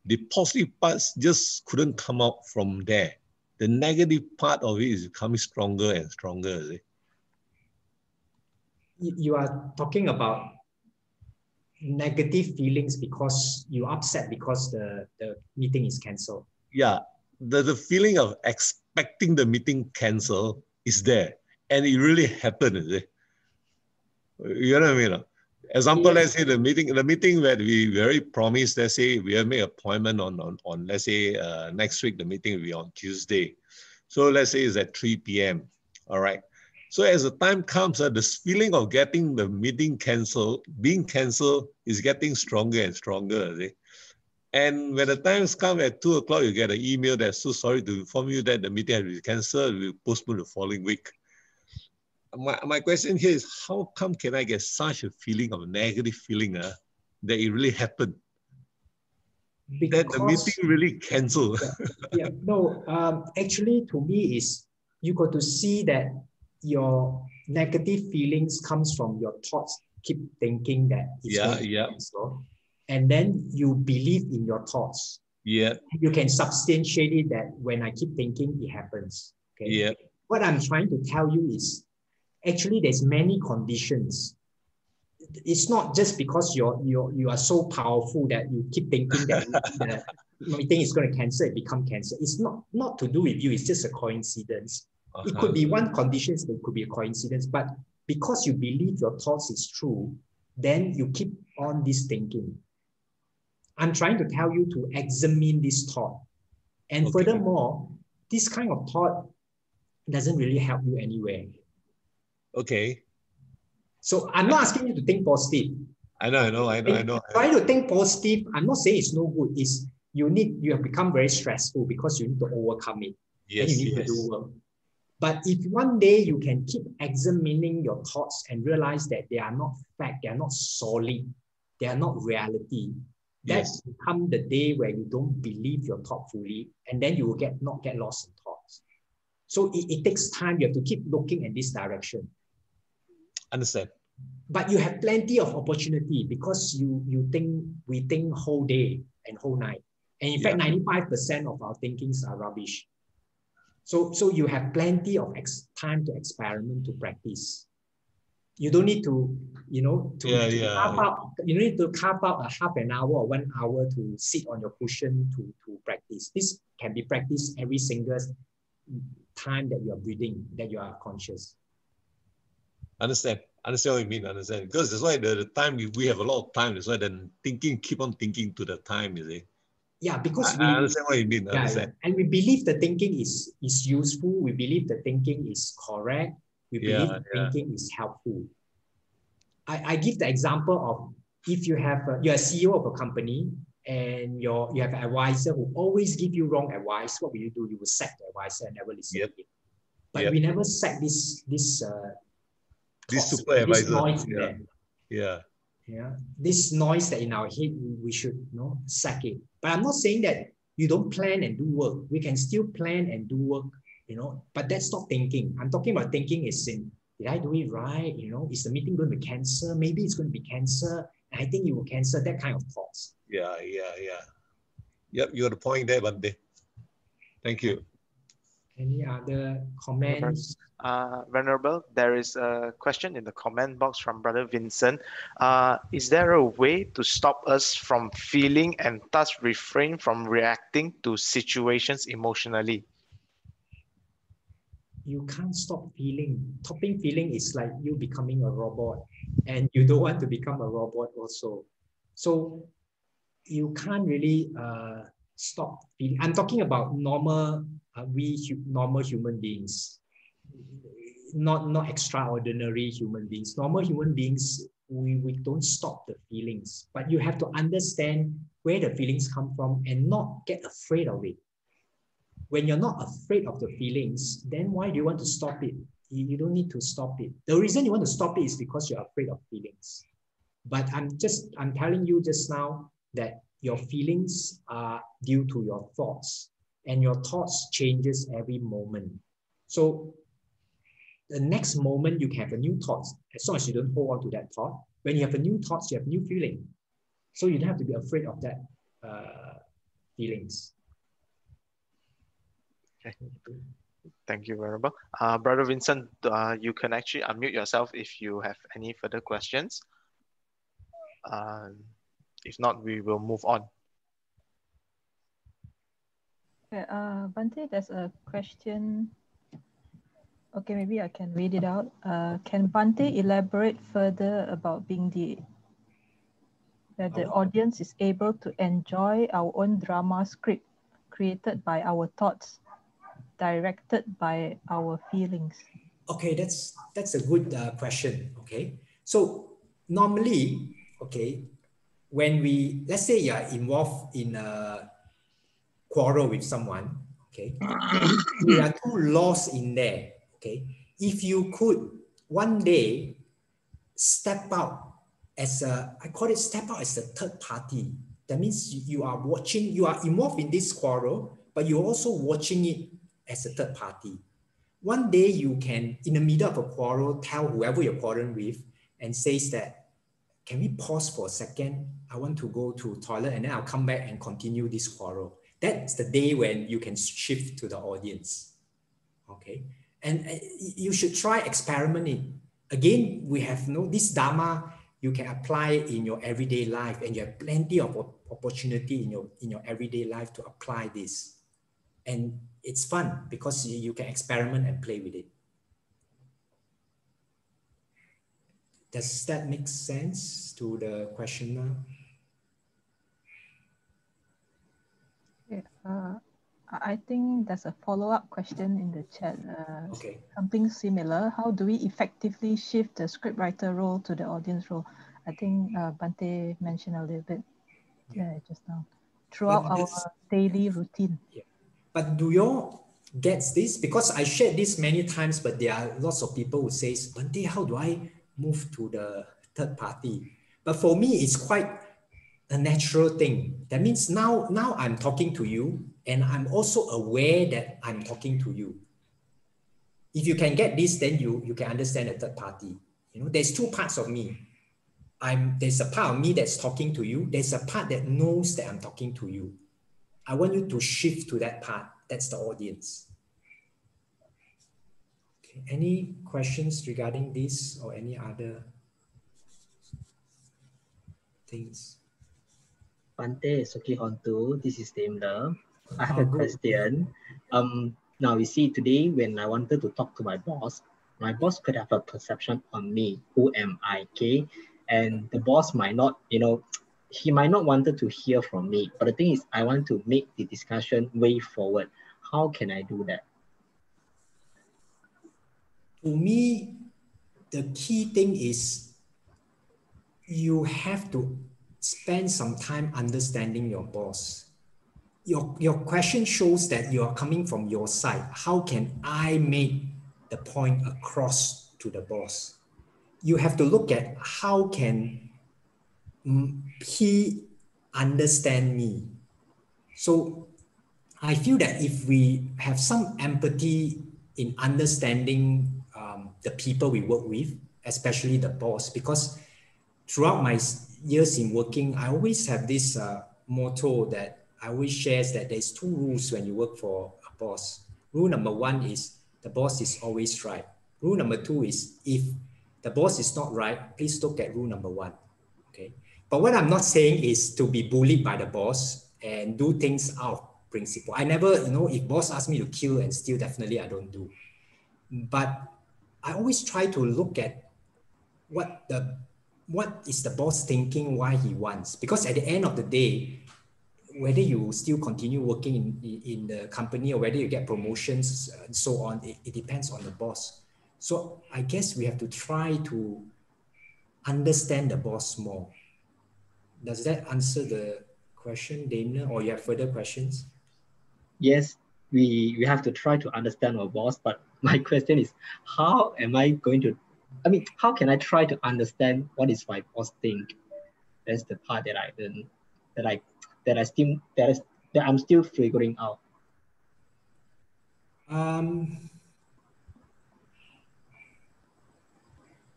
the positive parts just couldn't come out from there. The negative part of it is becoming stronger and stronger. See? You are talking about negative feelings because you're upset because the meeting is cancelled. Yeah, the feeling of expecting the meeting cancelled is there. And it really happened, is it? You know what I mean? Example, let's say the meeting where we very promised, let's say we have made an appointment on let's say next week, the meeting will be on Tuesday. So let's say it's at 3 p.m. All right. So as the time comes, this feeling of getting the meeting being cancelled is getting stronger and stronger. See? And when the times come at 2 o'clock, you get an email that's so sorry to inform you that the meeting has been cancelled, we'll postpone the following week. My question here is, how come can I get such a feeling of a negative feeling that it really happened? Because that the meeting really cancelled. Actually, to me, is you got to see that your negative feelings comes from your thoughts. Keep thinking that it's going to cancel, and then you believe in your thoughts. Yeah, you can substantiate it that when I keep thinking, it happens. Okay. Yeah. What I'm trying to tell you is, actually, there's many conditions. It's not just because you are so powerful that you keep thinking that the meeting is going to cancel, it become cancer. It's not to do with you. It's just a coincidence. It could be one condition, it could be a coincidence, but because you believe your thoughts is true, then you keep on this thinking. I'm trying to tell you to examine this thought. And furthermore, this kind of thought doesn't really help you anywhere. Okay. So I'm not asking you to think positive. I know. Trying to think positive, I'm not saying it's no good. It's you have become very stressful because you need to overcome it. Yes, and you need to do work. But if one day you can keep examining your thoughts and realize that they are not fact, they are not solid, they are not reality, that will come the day where you don't believe your thought fully, and then you will not get lost in thoughts. So it takes time. You have to keep looking in this direction. Understand. But you have plenty of opportunity because we think whole day and whole night. And in fact, 95% of our thinkings are rubbish. So you have plenty of time to experiment, to practice. You don't need to, carve out. You need to carve out a half an hour or 1 hour to sit on your cushion to practice. This can be practiced every single time that you are breathing, that you are conscious. Understand what you mean, understand. Because that's why the time, we have a lot of time, that's why then keep on thinking to the time, you see. Yeah, because I understand what you mean, understand. and we believe the thinking is useful. We believe the thinking is correct. We believe the thinking is helpful. I give the example of, if you have you're a CEO of a company and you have an advisor who always give you wrong advice. What will you do? You will sack the advisor and never listen to him. But we never sack this super advisor. Noise in there. Yeah. This noise that in our head, we should sack it. But I'm not saying that you don't plan and do work. We can still plan and do work, but that's not thinking. I'm talking about thinking is in, did I do it right? Is the meeting going to be cancelled? Maybe it's going to be cancelled. I think you will cancel, that kind of thoughts. Yeah. Yep, you got a point there, Bante. Thank you. Any other comments? Venerable, there is a question in the comment box from Brother Vincent. Is there a way to stop us from feeling and thus refrain from reacting to situations emotionally? You can't stop feeling. Stopping feeling is like you becoming a robot, and you don't want to become a robot also. So you can't really stop feeling. I'm talking about normal, normal human beings, not extraordinary human beings. Normal human beings, we don't stop the feelings, but you have to understand where the feelings come from and not get afraid of it. When you're not afraid of the feelings, then why do you want to stop it? You don't need to stop it. The reason you want to stop it is because you're afraid of feelings. But I'm telling you just now that your feelings are due to your thoughts, and your thoughts changes every moment. So the next moment you can have a new thought, as long as you don't hold on to that thought. When you have a new thought, you have new feeling. So you don't have to be afraid of that feelings. Thank you, Venerable. Brother Vincent, you can actually unmute yourself if you have any further questions. If not, we will move on. Okay, Bante, there's a question. Okay, maybe I can read it out. Can Bante elaborate further about being that the audience is able to enjoy our own drama script created by our thoughts, directed by our feelings? Okay, that's a good question. Okay, so normally, when let's say you are involved in a quarrel with someone, we are too lost in there. If you could one day step out as I call it step out as a third party. That means you are watching, you are involved in this quarrel, but you're also watching it as a third party. One day you can, in the middle of a quarrel, tell whoever you're quarreling with and says that, can we pause for a second? I want to go to toilet and then I'll come back and continue this quarrel. That's the day when you can shift to the audience. And you should try experimenting. Again, we have this Dhamma you can apply in your everyday life, and you have plenty of opportunity in your everyday life to apply this. And it's fun because you can experiment and play with it. Does that make sense to the questioner? I think there's a follow-up question in the chat. Something similar. How do we effectively shift the scriptwriter role to the audience role? I think Bante mentioned a little bit just now. Throughout our daily routine. But do you all get this? Because I shared this many times, but there are lots of people who say, Bante, how do I move to the third party? But for me, it's quite a natural thing. That means now I'm talking to you, and I'm also aware that I'm talking to you. If you can get this, then you can understand the third party. There's two parts of me. There's a part of me that's talking to you. There's a part that knows that I'm talking to you. I want you to shift to that part. That's the audience. Okay. Any questions regarding this or any other things? Bante, Suki Hontu, this is Daimler. I have a question. Now you see today when I wanted to talk to my boss, my boss could have a perception on me. Who am I? Okay. And the boss might not, he might not wanted to hear from me. But the thing is, I want to make the discussion way forward. How can I do that? To me, the key thing is you have to spend some time understanding your boss. Your question shows that you are coming from your side. How can I make the point across to the boss? You have to look at how can he understand me. So I feel that if we have some empathy in understanding the people we work with, especially the boss, because throughout my years in working, I always have this motto that I always share, that there's two rules when you work for a boss. Rule number one is the boss is always right. Rule number two is if the boss is not right, please look at rule number one. Okay. But what I'm not saying is to be bullied by the boss and do things out of principle. I never, if boss asks me to kill and steal, definitely I don't do. But I always try to look at what is the boss thinking, why he wants. Because at the end of the day, whether you still continue working in the company or whether you get promotions and so on, it depends on the boss. So I guess we have to try to understand the boss more. Does that answer the question, Dana, or you have further questions? Yes, we have to try to understand our boss, but my question is, how am I going to, how can I try to understand what is my boss think? That's the part that I'm still figuring out.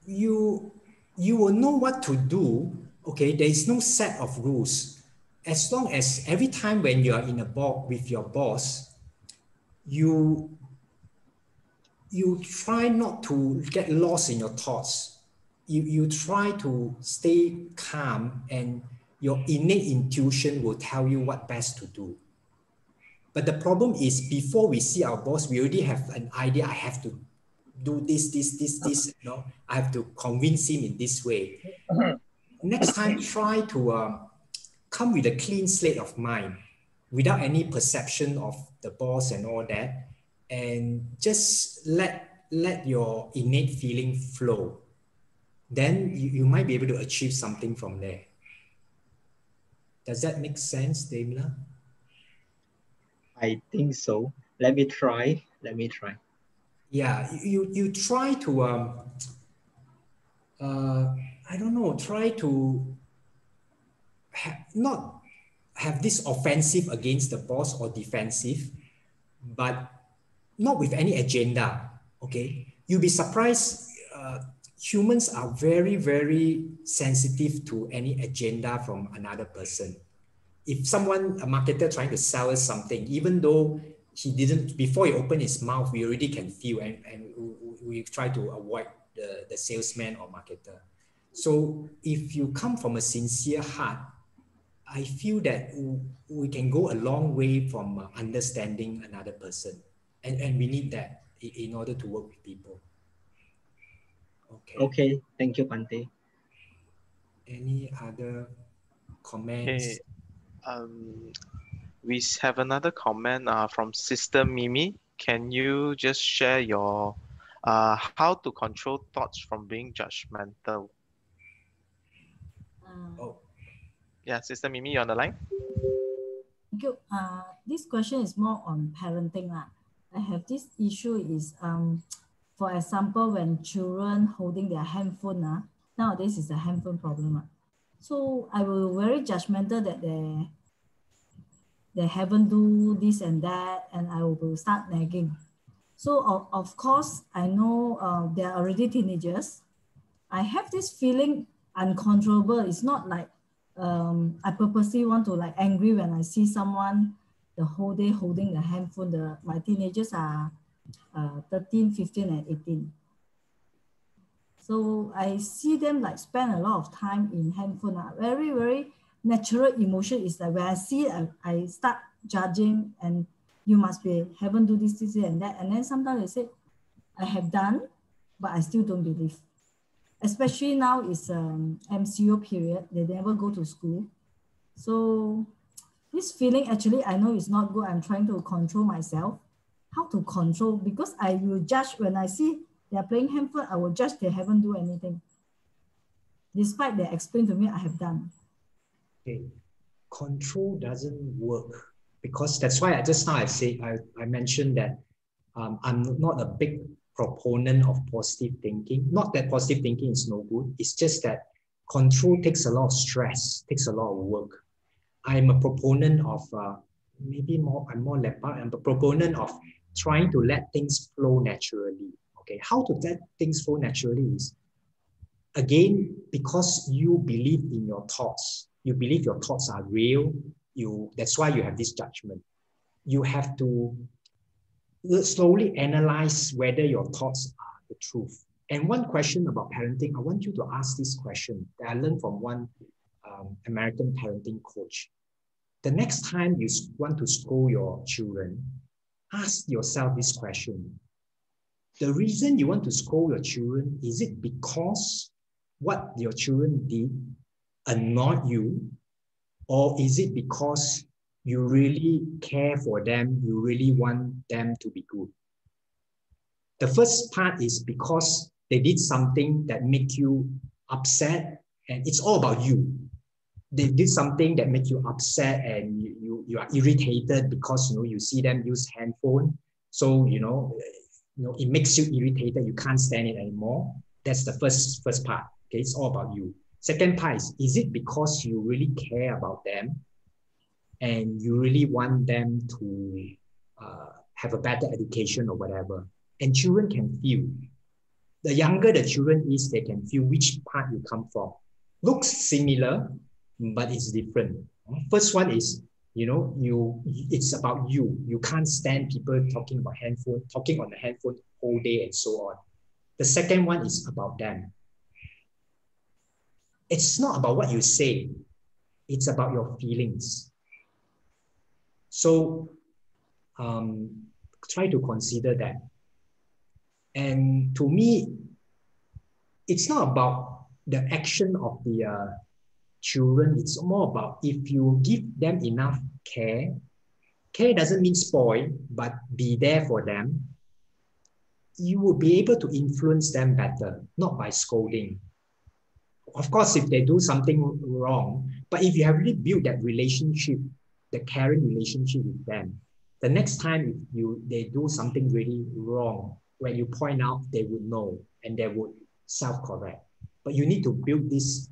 You will know what to do. Okay, there is no set of rules. As long as every time when you are in a box with your boss, you try not to get lost in your thoughts. You try to stay calm, and your innate intuition will tell you what best to do. But the problem is, before we see our boss, we already have an idea. I have to do this. I have to convince him in this way. Next time, try to come with a clean slate of mind, without any perception of the boss and all that, and just let your innate feeling flow. Then you might be able to achieve something from there. Does that make sense, Damla? I think so. Let me try. Yeah, you try to I don't know, try to not have this offensive against the boss or defensive, but not with any agenda. Okay, you'll be surprised. Humans are very, very sensitive to any agenda from another person. If someone, a marketer trying to sell us something, even though he didn't, before he opened his mouth, we already can feel, and we try to avoid the salesman or marketer. So if you come from a sincere heart, I feel that we can go a long way from understanding another person. And we need that in order to work with people. Okay, thank you, Bhante. Any other comments? Okay. We have another comment from Sister Mimi. Can you just share your how to control thoughts from being judgmental? Yeah, Sister Mimi, you're on the line. Thank you. This question is more on parenting. I have this issue is, for example, when children holding their handphone, nowadays is a handphone problem. So I will very judgmental that they haven't do this and that, and I will start nagging. So of course, I know they're already teenagers. I have this feeling uncontrollable. It's not like I purposely want to like angry when I see someone the whole day holding the handphone. My teenagers are 13, 15, and 18. So I see them like spend a lot of time in handphone. Very, very natural emotion is that when I see it, I start judging, and you must be haven't do this and that. And then sometimes they say, I have done, but I still don't believe. Especially now it's MCO period, they never go to school. So this feeling actually I know is not good. I'm trying to control myself. How to control? Because I will judge when I see they're playing handphone, I will judge they haven't do anything. Despite they explain to me I have done. Okay. Control doesn't work because that's why I mentioned that I'm not a big proponent of positive thinking. Not that positive thinking is no good. It's just that control takes a lot of stress, takes a lot of work. I'm a proponent of I'm a proponent of trying to let things flow naturally. Okay, how to let things flow naturally is, again, because you believe in your thoughts, you believe your thoughts are real, that's why you have this judgment. You have to slowly analyze whether your thoughts are the truth. And one question about parenting, I want you to ask this question that I learned from one American parenting coach. The next time you want to scold your children, ask yourself this question. The reason you want to scold your children, is it because what your children did annoyed you? Or is it because you really care for them, you really want them to be good? The first part is because they did something that make you upset, and it's all about you. They did something that make you upset and you are irritated because you see them use handphone. So it makes you irritated. You can't stand it anymore. That's the first part. Okay, it's all about you. Second part is it because you really care about them and you really want them to have a better education or whatever? And children can feel. The younger the children is, they can feel which part you come from. Looks similar, but it's different. First one is, it's about you. You can't stand people talking on the handphone all day and so on. The second one is about them. It's not about what you say. It's about your feelings. So try to consider that. And to me, it's not about the action of the children. It's more about if you give them enough care. Care doesn't mean spoil, but be there for them. You will be able to influence them better, not by scolding. Of course, if they do something wrong, but if you have really built that relationship, the caring relationship with them, the next time they do something really wrong, when you point out, they would know and they would self-correct. But you need to build this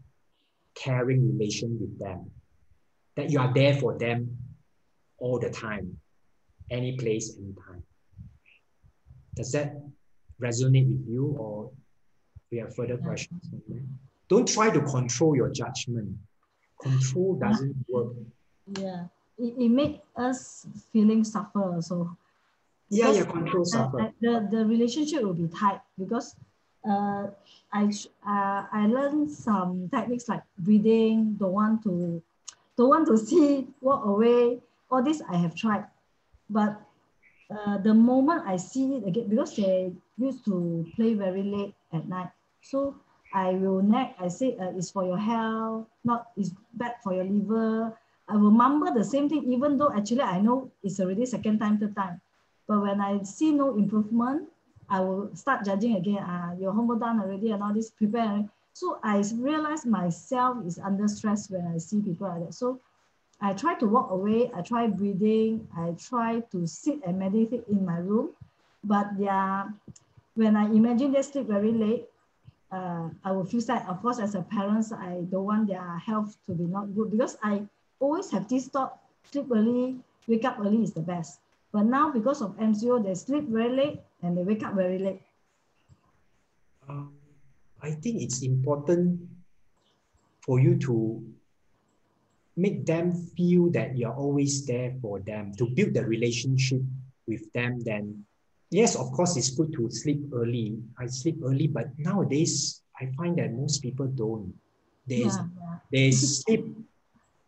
caring relation with them, that you are there for them all the time, any place, anytime. Does that resonate with you, or we have further questions? Don't try to control your judgment. Control doesn't work. Yeah, it makes us feeling suffer also. Yeah, control suffer. The relationship will be tight because I learned some techniques like breathing, don't want to see, walk away. All this I have tried, but the moment I see it again, because they used to play very late at night, so I will nag. I say it's for your health, not it's bad for your liver. I will mumble the same thing, even though actually I know it's already second time, third time. But when I see no improvement, I will start judging again. Your homework done already and all this prepare. So I realize myself is under stress when I see people like that. So I try to walk away. I try breathing. I try to sit and meditate in my room. But when I imagine they sleep very late, I will feel sad. Of course, as a parent, I don't want their health to be not good because I always have this thought, sleep early, wake up early is the best. But now because of MCO, they sleep very late and they wake up very late. I think it's important for you to make them feel that you're always there for them, to build the relationship with them. Then, yes, of course, it's good to sleep early. I sleep early, but nowadays, I find that most people don't. They sleep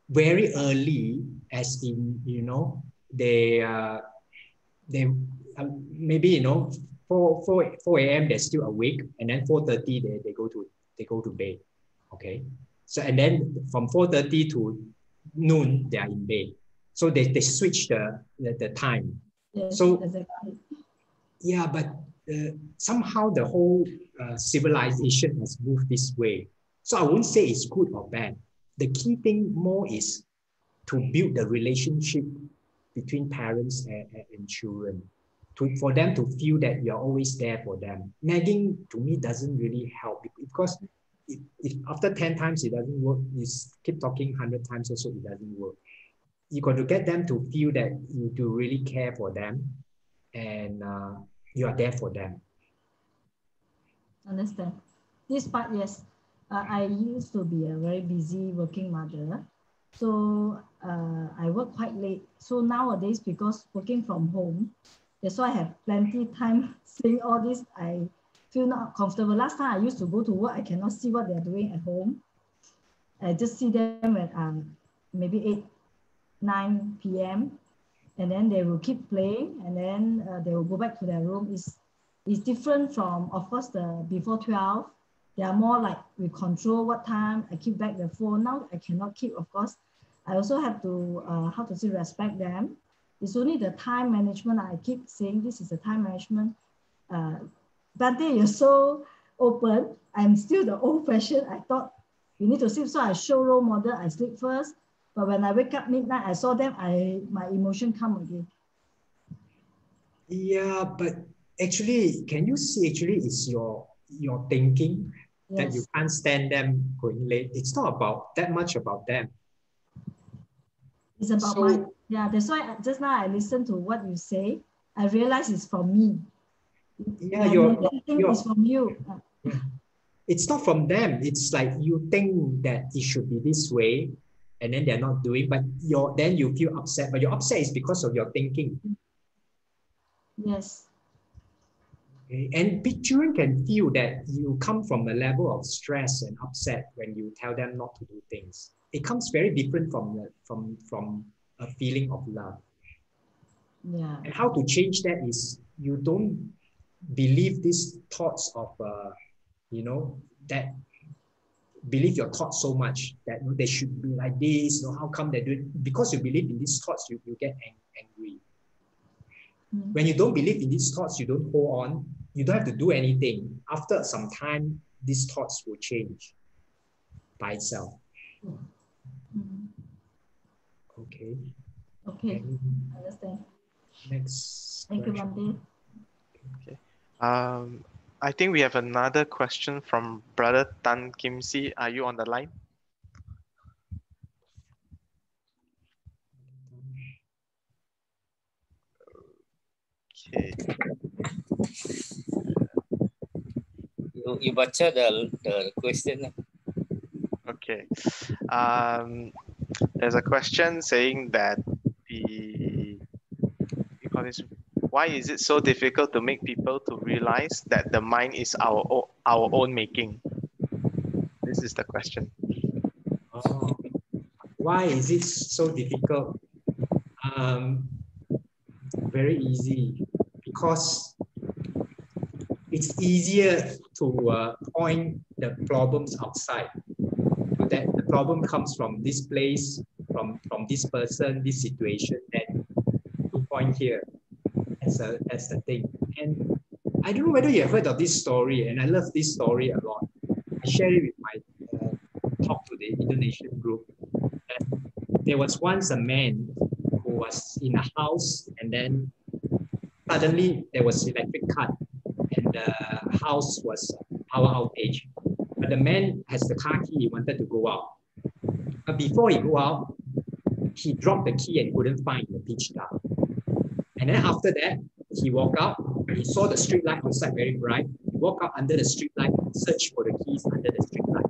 very early, as in, they maybe 4 a.m. they're still awake, and then 4:30 they go to bed. Okay, so and then from 4:30 to noon they are in bed. So they switch the time. Yes, so exactly. Yeah, but somehow the whole civilization has moved this way. So I wouldn't say it's good or bad. The key thing more is to build the relationship between parents and children, for them to feel that you're always there for them. Nagging to me doesn't really help, because if after 10 times it doesn't work, you keep talking 100 times also it doesn't work. You got to get them to feel that you do really care for them and you are there for them. Understand. This part, yes. I used to be a very busy working mother. So I work quite late. So nowadays, because working from home, that's why I have plenty time saying all this. I feel not comfortable. Last time I used to go to work, I cannot see what they're doing at home. I just see them when maybe 8, 9 p.m. and then they will keep playing, and then they will go back to their room. It's different from, of course, the before 12. They are more like we control what time I keep back the phone. Now I cannot keep, of course. I also have to, respect them. It's only the time management. I keep saying this is the time management. Bhante, you're so open. I'm still the old fashioned. I thought you need to sleep. So I show role model. I sleep first. But when I wake up midnight, I saw them, my emotion come again. Yeah, but actually, can you see it's your thinking that you can't stand them going late? It's not about that much about them. It's about that's why just now I listened to what you say. I realize it's from me. Yeah, it's from you. It's not from them. It's like you think that it should be this way, and then they're not doing, but then you feel upset. But your upset is because of your thinking. Yes. Okay. And children can feel that you come from a level of stress and upset when you tell them not to do things. It comes very different from a feeling of love. Yeah. And how to change that is you don't believe these thoughts of that believe your thoughts so much that they should be like this. How come they do it? Because you believe in these thoughts, you get angry. Mm-hmm. When you don't believe in these thoughts, you don't hold on. You don't have to do anything. After some time, these thoughts will change by itself. Mm-hmm. Okay. Okay. Understand. Next. Thank you, Bhante. Okay. I think we have another question from Brother Tan Kim Si. Are you on the line? Okay. You baca the question. Okay. There's a question saying that why is it so difficult to make people to realize that the mind is our own making? This is the question. Why is it so difficult? Very easy, because it's easier to point the problems outside. So that the problem comes from this place, from this person, this situation, and you point here. That's the thing. And I don't know whether you have heard of this story, and I love this story a lot. I share it with my talk to the Indonesian group. That there was once a man who was in a house, and then suddenly there was electric cut, and the house was power outage. But the man has the car key, he wanted to go out. But before he go out, he dropped the key and couldn't find the pitch dark. And then after that, he walked out, he saw the street light outside very bright. He walked out under the street light and searched for the keys under the street light.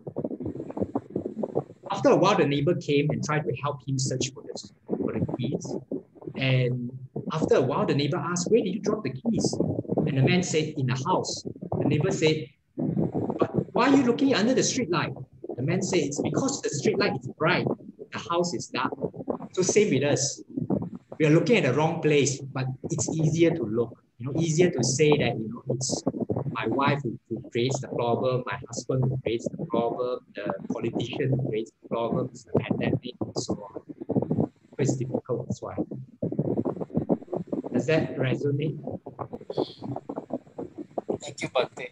After a while, the neighbor came and tried to help him search for the keys. And after a while, the neighbor asked, "Where did you drop the keys?" And the man said, "In the house." The neighbor said, "But why are you looking under the street light?" The man said, "It's because the street light is bright, the house is dark." So same with us. we are looking at the wrong place, but it's easier to look, easier to say that, it's my wife who creates the problem, my husband who creates the problem, the politician who creates the problems, the pandemic, and so on. It's difficult, that's why. Does that resonate? Thank you, Bhante.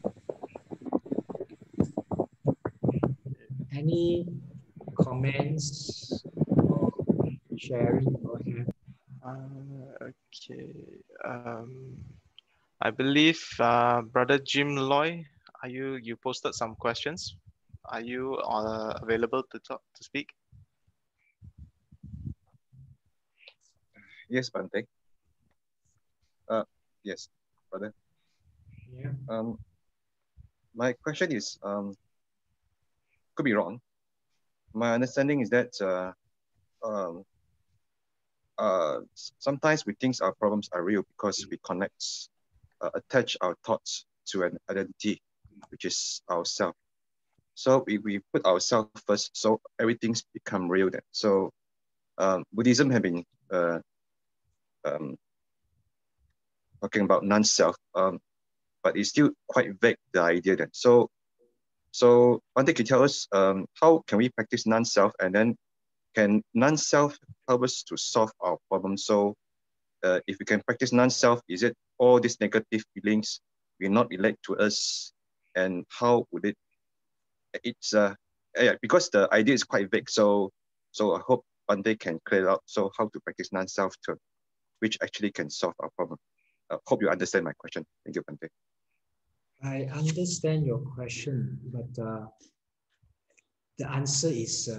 Any comments or sharing or Okay. I believe Brother Jim Loy, you posted some questions. Are you available to speak? Yes, Bhante. Yes, brother. Yeah. My question is, could be wrong. My understanding is that sometimes we think our problems are real because we attach our thoughts to an identity, which is ourself. So we put ourselves first, so everything's become real then. So Buddhism have been talking about non-self, but it's still quite vague, the idea then. So Bhante, can you tell us how can we practice non-self, and then can non-self help us to solve our problems? So if we can practice non-self, is it all these negative feelings will not relate to us, and how would it's because the idea is quite vague, so I hope Bhante can clear it out. So how to practice non-self, which actually can solve our problem. Hope you understand my question. Thank you, Bhante. I understand your question, but the answer is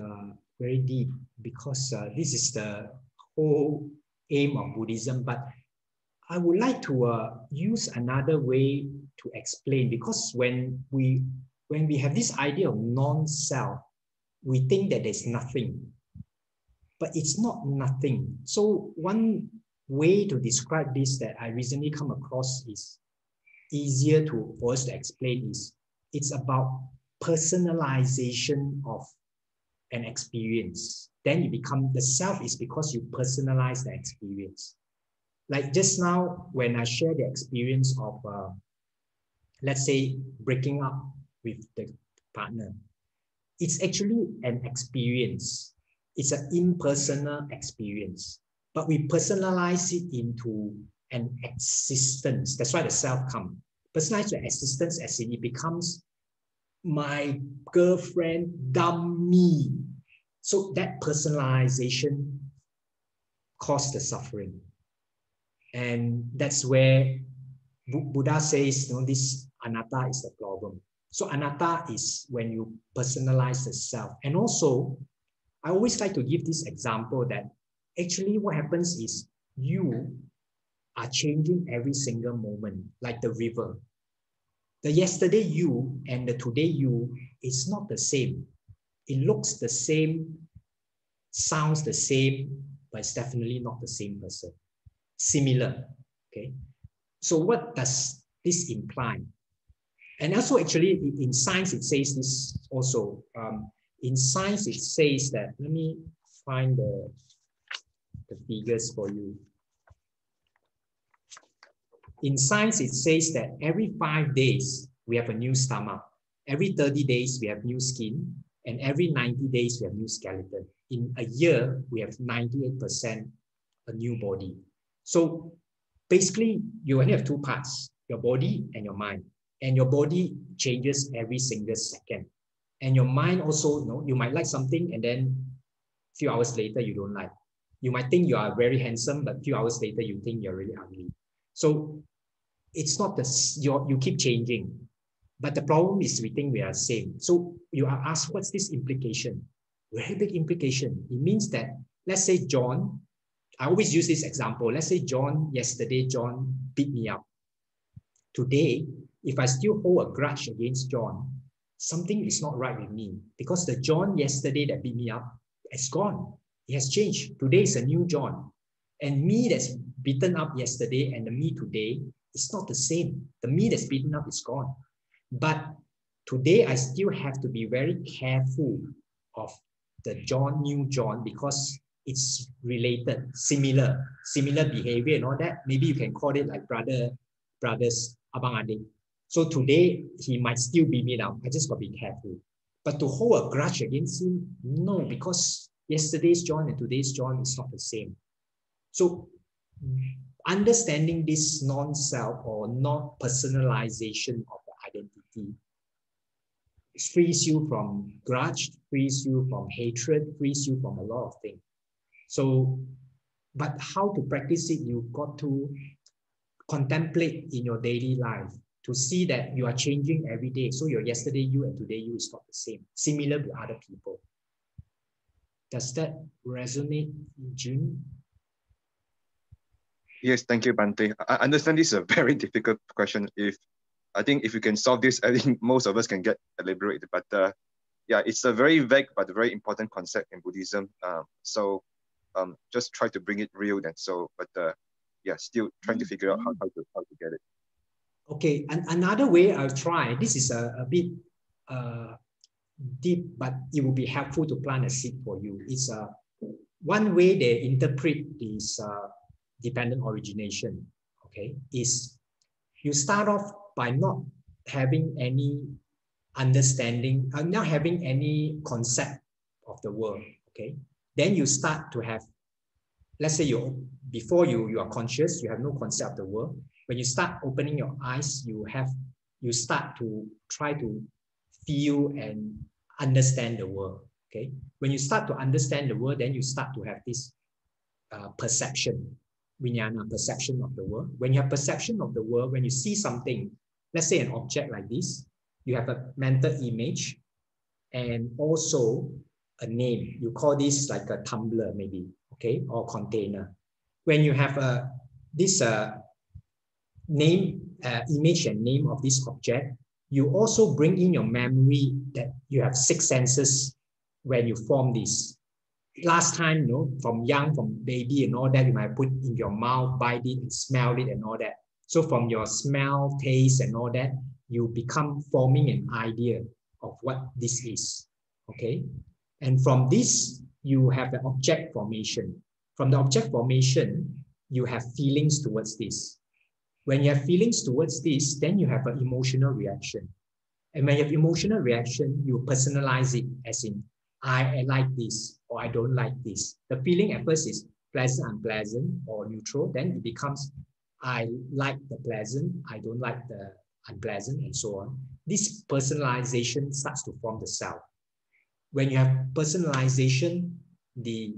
very deep, because this is the whole aim of Buddhism. But I would like to use another way to explain, because when we have this idea of non-self, we think that there's nothing, but it's not nothing. So one way to describe this that I recently come across is easier for us to explain is it's about personalization of an experience. Then you become the self is because you personalize the experience. Like just now, when I share the experience of, let's say, breaking up with the partner, it's actually an experience. It's an impersonal experience, but we personalize it into an existence. That's why the self comes. Personalize the existence as in it becomes my girlfriend, dummy. So that personalization caused the suffering. And that's where Buddha says, this anatta is the problem. So anatta is when you personalize the self. And also, I always like to give this example that actually what happens is you are changing every single moment, like the river. The yesterday you and the today you is not the same. It looks the same, sounds the same, but it's definitely not the same person. Similar, okay? So what does this imply? And also actually in science, it says this also. In science, it says that, let me find the figures for you. In science, it says that every 5 days, we have a new stomach. Every 30 days, we have new skin. And every 90 days, we have new skeleton. In a year, we have 98% a new body. So basically, you only have two parts, your body and your mind. And your body changes every single second. And your mind also, you might like something and then a few hours later, you don't like. You might think you are very handsome, but a few hours later, you think you're really ugly. So it's not you keep changing. But the problem is we think we are the same. So you are asked, what's this implication? Very big implication. It means that, let's say John, I always use this example. Let's say yesterday, John beat me up. Today, if I still hold a grudge against John, something is not right with me, because the John yesterday that beat me up is gone. It has changed. Today is a new John. And me that's beaten up yesterday and the me today is not the same. The me that's beaten up is gone. But today I still have to be very careful of the new John, because it's related, similar behavior and all that. Maybe you can call it like brothers, abang adik. So today he might still beat me down. I just got to be careful. But to hold a grudge against him, no, because yesterday's John and today's John is not the same. So understanding this non-self or non-personalization of the identity frees you from grudge, frees you from hatred, frees you from a lot of things. So, but how to practice it, you've got to contemplate in your daily life to see that you are changing every day. So your yesterday you and today you is not the same, similar to other people. Does that resonate, June? Yes, thank you, Bante. I understand this is a very difficult question. I think if you can solve this, I think most of us can get liberated. But yeah, it's a very vague but very important concept in Buddhism. So just try to bring it real then. So, but yeah, still trying to figure out how to get it. Okay, and another way I'll try. This is a bit deep, but it will be helpful to plant a seed for you. It's one way they interpret this dependent origination. Okay, is you start off by not having any understanding, not having any concept of the world. Okay, then you start to have, let's say before you are conscious, you have no concept of the world. When you start opening your eyes, you start to try to feel and understand the world. Okay, when you start to understand the world, then you start to have this perception, vijnana, perception of the world. When you have perception of the world, when you see something, let's say an object like this, you have a mental image and also a name. You call this like a tumbler maybe, okay, or container. When you have this name, image and name of this object, you also bring in your memory that you have 6 senses when you form this. Last time, you know, from young, from baby and all that, you might put in your mouth, bite it and smell it and all that. So from your smell, taste and all that, you become forming an idea of what this is, okay? And from this, you have the object formation. From the object formation, you have feelings towards this. When you have feelings towards this, then you have an emotional reaction. And when you have emotional reaction, you personalize it as in, I like this or I don't like this. The feeling at first is pleasant, unpleasant, or neutral. Then it becomes, I like the pleasant, I don't like the unpleasant, and so on. This personalization starts to form the self. When you have personalization, the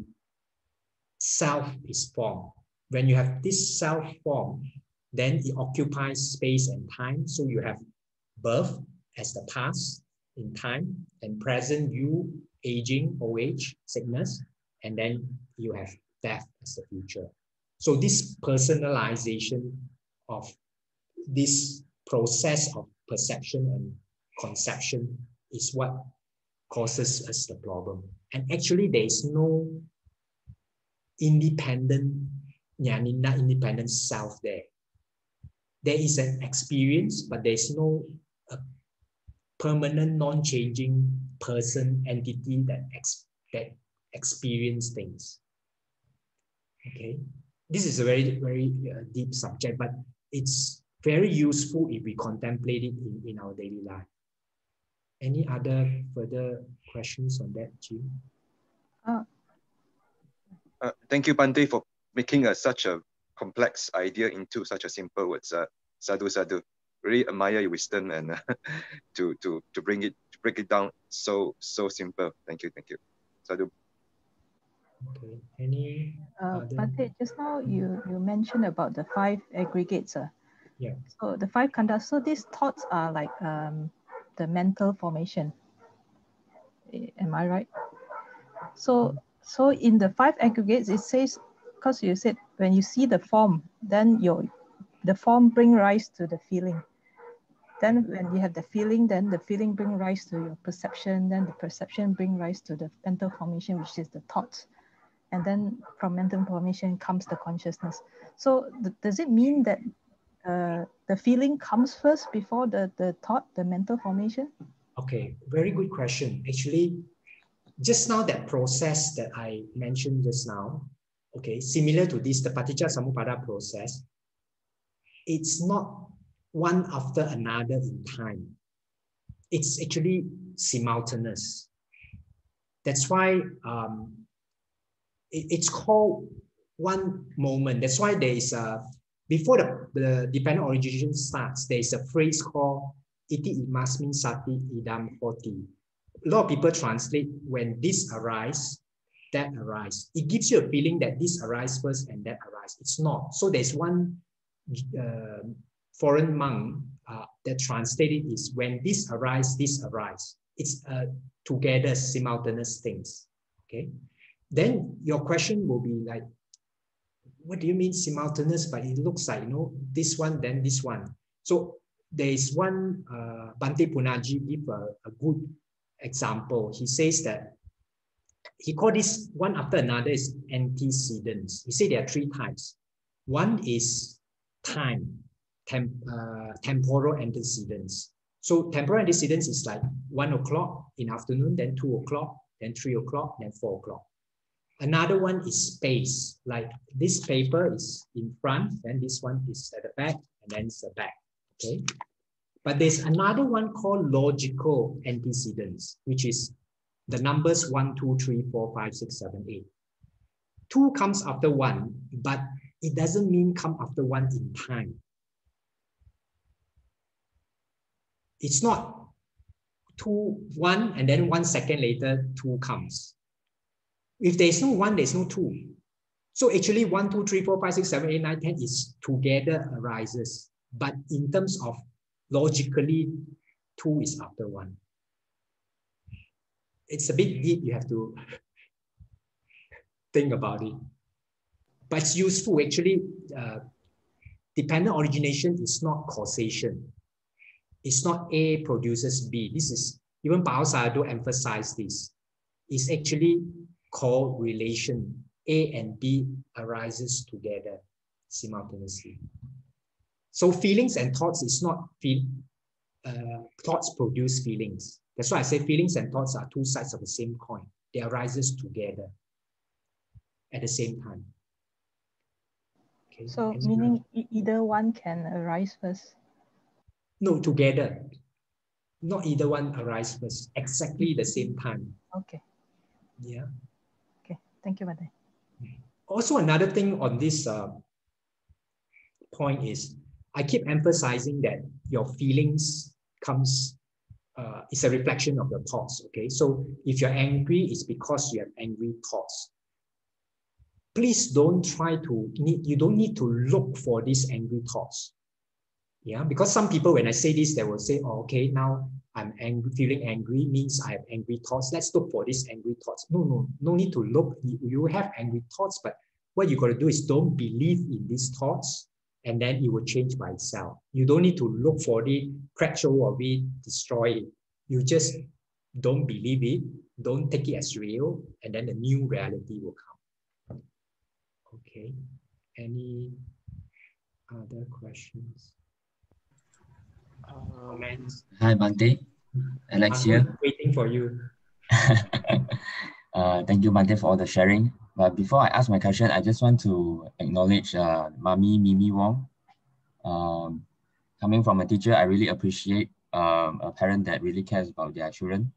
self is formed. When you have this self formed, then it occupies space and time. So you have birth as the past in time, and present you, aging, old age, sickness, and then you have death as the future. So this personalization of this process of perception and conception is what causes us the problem. And actually there is no independent Nyaninda, independent self there. There is an experience, but there is no permanent, non-changing person, entity that experience things. Okay, this is a very, very deep subject, but it's very useful if we contemplate it in our daily life. Any other further questions on that, Jim? Thank you, Bante, for making such a complex idea into such a simple words. Sadhu, sadhu. Really admire your wisdom and to break it down so simple. Thank you. Sadhu. Okay. Any Bante, just now you mentioned about the 5 aggregates. Yeah. So the 5 khandhas. So these thoughts are like the mental formation. Am I right? So in the 5 aggregates, it says, because you said when you see the form, then the form bring rise to the feeling. Then when you have the feeling, then the feeling bring rise to your perception, then the perception bring rise to the mental formation, which is the thoughts. And then from mental formation comes the consciousness. So does it mean that the feeling comes first before the thought, the mental formation? Okay, very good question. Actually, just now that process that I mentioned just now, okay, similar to this, the Paticca Samuppada process, it's not one after another in time. It's actually simultaneous. That's why it's called one moment. That's why there is a, before the dependent origination starts, there is a phrase called iti imasmin sati idam hoti. A lot of people translate when this arises, that arises. It gives you a feeling that this arises first and that arises. It's not. So there's one foreign monk that translated is when this arises, this arises. It's together simultaneous things. Okay. Then your question will be like, what do you mean simultaneous? But it looks like, you know, this one, then this one. So there is one, Bhante Punaji give a good example. He says that, he called this one after another is antecedents. He said there are three types. One is time, temporal antecedents. So temporal antecedents is like 1 o'clock in afternoon, then 2 o'clock, then 3 o'clock, then 4 o'clock. Another one is space, like this paper is in front, then this one is at the back, and then it's the back, okay? But there's another one called logical antecedents, which is the numbers 1, 2, 3, 4, 5, 6, 7, 8. 2 comes after 1, but it doesn't mean come after 1 in time. It's not 2, 1, and then 1 second later, 2 comes. If there's no 1, there's no 2. So actually 1, 2, 3, 4, 5, 6, 7, 8, 9, 10 is together arises. But in terms of logically, 2 is after 1. It's a bit deep, you have to think about it. But it's useful. Actually, dependent origination is not causation. It's not A produces B. This is, even Paul Sayadaw emphasized this. It's actually called relation. A and B arises together simultaneously. So feelings and thoughts is not thoughts produce feelings. That's why I say feelings and thoughts are two sides of the same coin. They arises together at the same time. Okay. So meaning either one can arise first? No, together. Not either one arise first, exactly the same time. Okay. Yeah. Okay, thank you, Bhante. Also, another thing on this point is, I keep emphasizing that your feelings comes, it's a reflection of your thoughts, okay? So if you're angry, it's because you have angry thoughts. Please don't try to, you don't need to look for these angry thoughts. Yeah, because some people, when I say this, they will say, oh, okay, now I'm angry, feeling angry means I have angry thoughts. Let's look for these angry thoughts. No need to look. You have angry thoughts, but what you got to do is don't believe in these thoughts, and then it will change by itself. You don't need to look for it, crack show of it, destroy it. You just don't believe it, don't take it as real, and then the new reality will come. Okay, any other questions? Comments? Hi, Bhante. Alex here. Waiting for you. Thank you, Bhante, for all the sharing. But before I ask my question, I just want to acknowledge Mami Mimi Wong. Coming from a teacher, I really appreciate a parent that really cares about their children.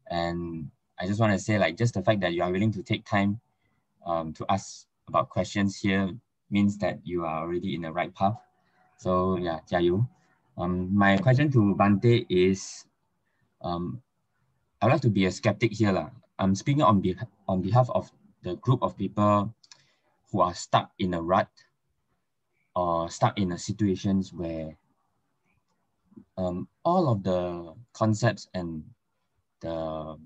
And I just want to say, like, just the fact that you are willing to take time to ask about questions here means that you are already in the right path. So yeah, 加油. My question to Bhante is, I'd like to be a skeptic here. I'm speaking on behalf of the group of people who are stuck in a rut or stuck in a situations where all of the concepts and all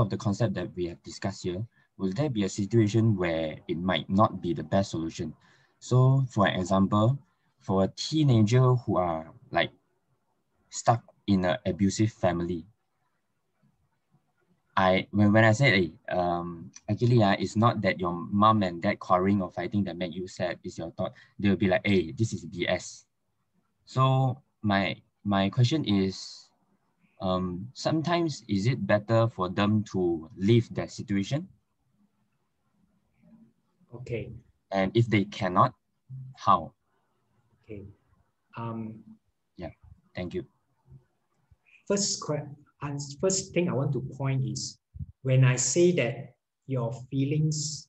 of the concepts that we have discussed here, will there be a situation where it might not be the best solution? So for example, for a teenager who are like stuck in an abusive family, when I say, actually, it's not that your mom and dad quarreling or fighting that make you sad, is your thought. They'll be like, hey, this is BS. So my question is, sometimes is it better for them to leave that situation? Okay. And if they cannot, how? Okay. Yeah, thank you. First thing I want to point is, when I say that your feelings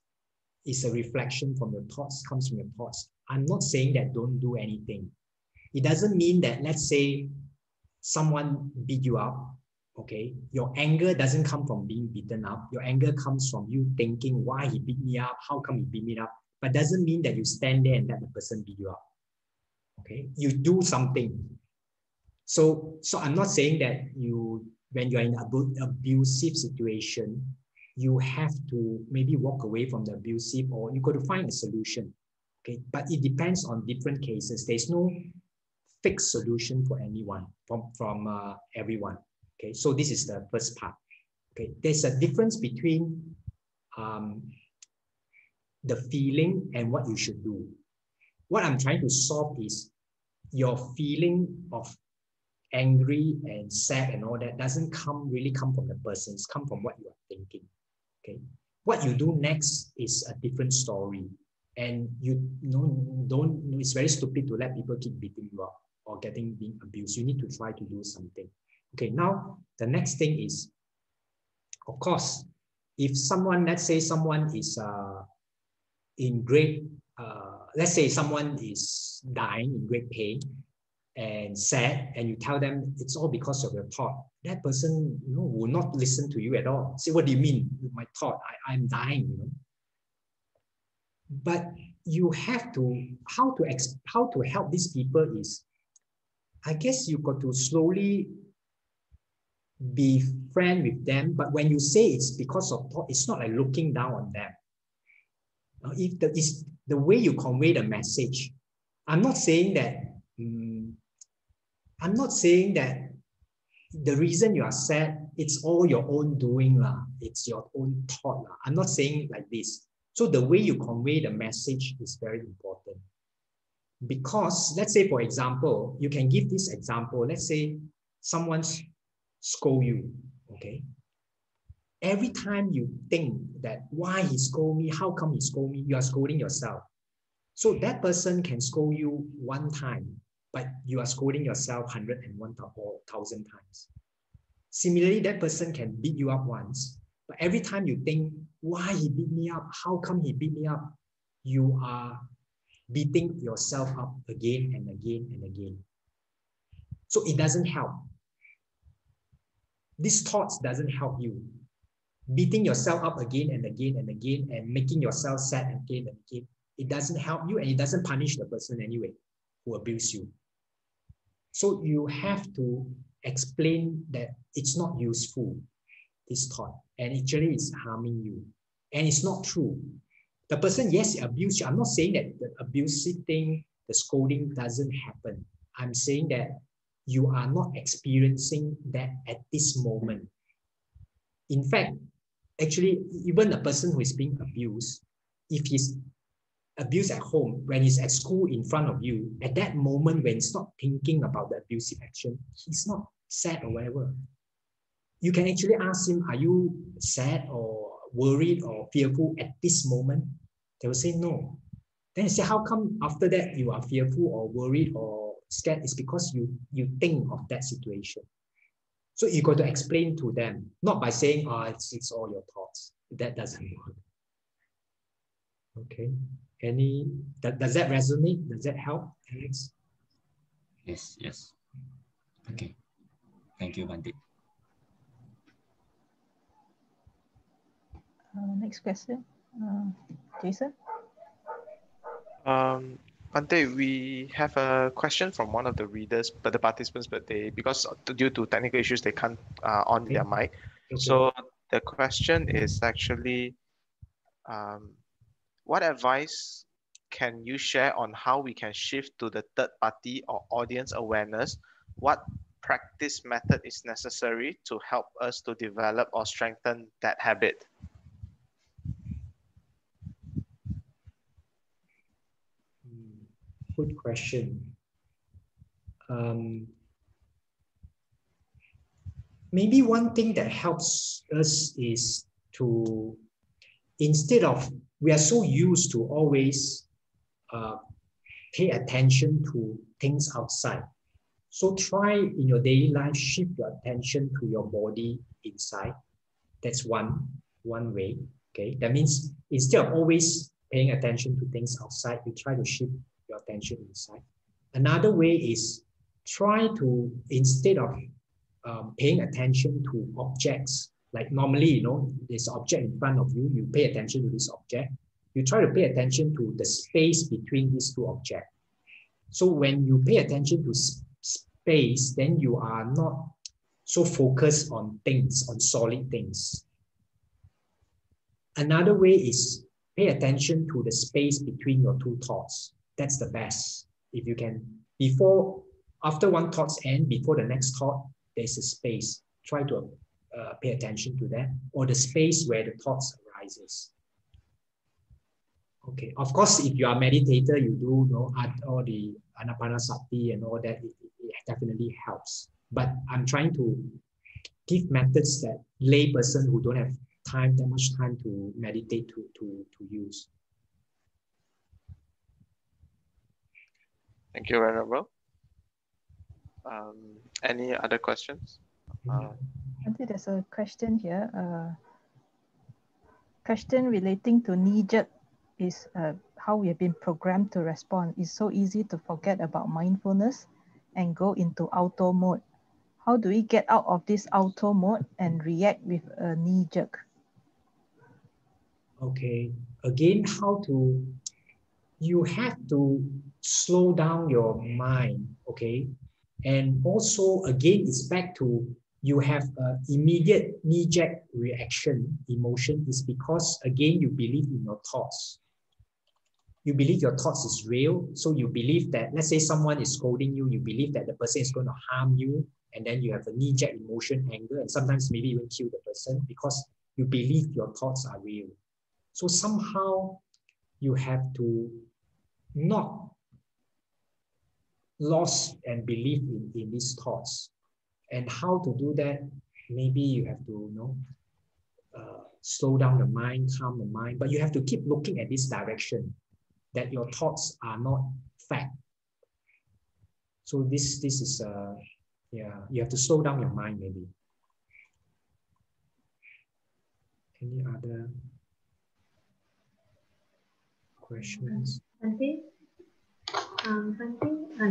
is a reflection from your thoughts, comes from your thoughts, I'm not saying that don't do anything. It doesn't mean that, let's say, someone beat you up, okay? Your anger doesn't come from being beaten up. Your anger comes from you thinking, why he beat me up? How come he beat me up? But doesn't mean that you stand there and let the person beat you up, okay? You do something. So I'm not saying that when you're in an abusive situation, you have to maybe walk away from the abusive, or you got to find a solution, okay? But it depends on different cases. There's no fixed solution for anyone, from everyone, okay? So this is the first part, okay? There's a difference between the feeling and what you should do. What I'm trying to solve is your feeling of angry and sad and all that doesn't really come from the person. It's come from what you are thinking, okay? What you do next is a different story, and it's very stupid to let people keep beating you up or being abused. You need to try to do something. Okay, now the next thing is, of course, if someone, let's say someone is in great, let's say someone is dying in great pain and sad, and you tell them it's all because of your thought, that person will not listen to you at all. Say, what do you mean with my thought? I'm dying, But you have to, how to help these people is, I guess you got to slowly be friend with them. But when you say it's because of thought, it's not like looking down on them. If it's the way you convey the message. I'm not saying that the reason you are sad, it's all your own doing, it's your own thought. I'm not saying like this. So the way you convey the message is very important. Because let's say, for example, you can give this example. Let's say someone scold you, okay? Every time you think that why he scold me, how come he scold me, you are scolding yourself. So that person can scold you one time, but you are scolding yourself 101,000 times. Similarly, that person can beat you up once, but every time you think, why he beat me up, how come he beat me up, you are beating yourself up again and again and again. So it doesn't help. These thoughts doesn't help you. Beating yourself up again and again and again and making yourself sad again and again, it doesn't help you, and it doesn't punish the person anyway who abused you. So you have to explain that it's not useful, this thought, and actually it's harming you. And it's not true. The person, yes, abused you. I'm not saying that the abusive thing, the scolding doesn't happen. I'm saying that you are not experiencing that at this moment. In fact, actually, even a person who is being abused, if he's abused at home, when he's at school in front of you, at that moment when he's not thinking about the abusive action, he's not sad or whatever. You can actually ask him, are you sad or worried or fearful at this moment? They will say no. Then you say, how come after that you are fearful or worried or scared? It's because you think of that situation. So you got to explain to them, not by saying, oh, it's all your thoughts. That doesn't work. Okay. Does that resonate? Does that help, Alex? Yes. Okay. Thank you, Bante. Next question, Jason. Bante, we have a question from one of the readers, but the participants, because due to technical issues, they can't on their mic. Okay. So the question is actually, what advice can you share on how we can shift to the third party or audience awareness? What practice method is necessary to help us to develop or strengthen that habit? Good question. maybe one thing that helps us is to, instead of, we are so used to always pay attention to things outside. So try in your daily life, shift your attention to your body inside. That's one way. Okay, that means instead of always paying attention to things outside, you try to shift your attention inside. Another way is try to, instead of paying attention to objects, like normally, you know, there's an object in front of you, you pay attention to this object. You try to pay attention to the space between these two objects. So when you pay attention to space, then you are not so focused on things, on solid things. Another way is pay attention to the space between your two thoughts. That's the best. If you can, after one thought's end, before the next thought, there's a space. Try to pay attention to that, or the space where the thoughts arises. Okay, of course, if you are a meditator, you do know all the anapanasati and all that, it definitely helps. But I'm trying to give methods that lay person who don't have that much time to meditate to use. Thank you, Venerable. Any other questions? I think there's a question here. Question relating to knee-jerk is how we have been programmed to respond. It's so easy to forget about mindfulness and go into auto mode. How do we get out of this auto mode and react with a knee-jerk? Okay, again, you have to slow down your mind, okay? And also, again, it's back to, you have an immediate knee-jerk reaction, emotion, is because, again, you believe in your thoughts. You believe your thoughts is real, so you believe that, let's say someone is scolding you, you believe that the person is going to harm you, and then you have a knee-jerk emotion, anger, and sometimes maybe even kill the person because you believe your thoughts are real. So somehow you have to not lost and believe in these thoughts. And how to do that? Maybe you have to slow down the mind, calm the mind, but you have to keep looking at this direction, that your thoughts are not fact. So this is you have to slow down your mind maybe. Any other questions? Bante,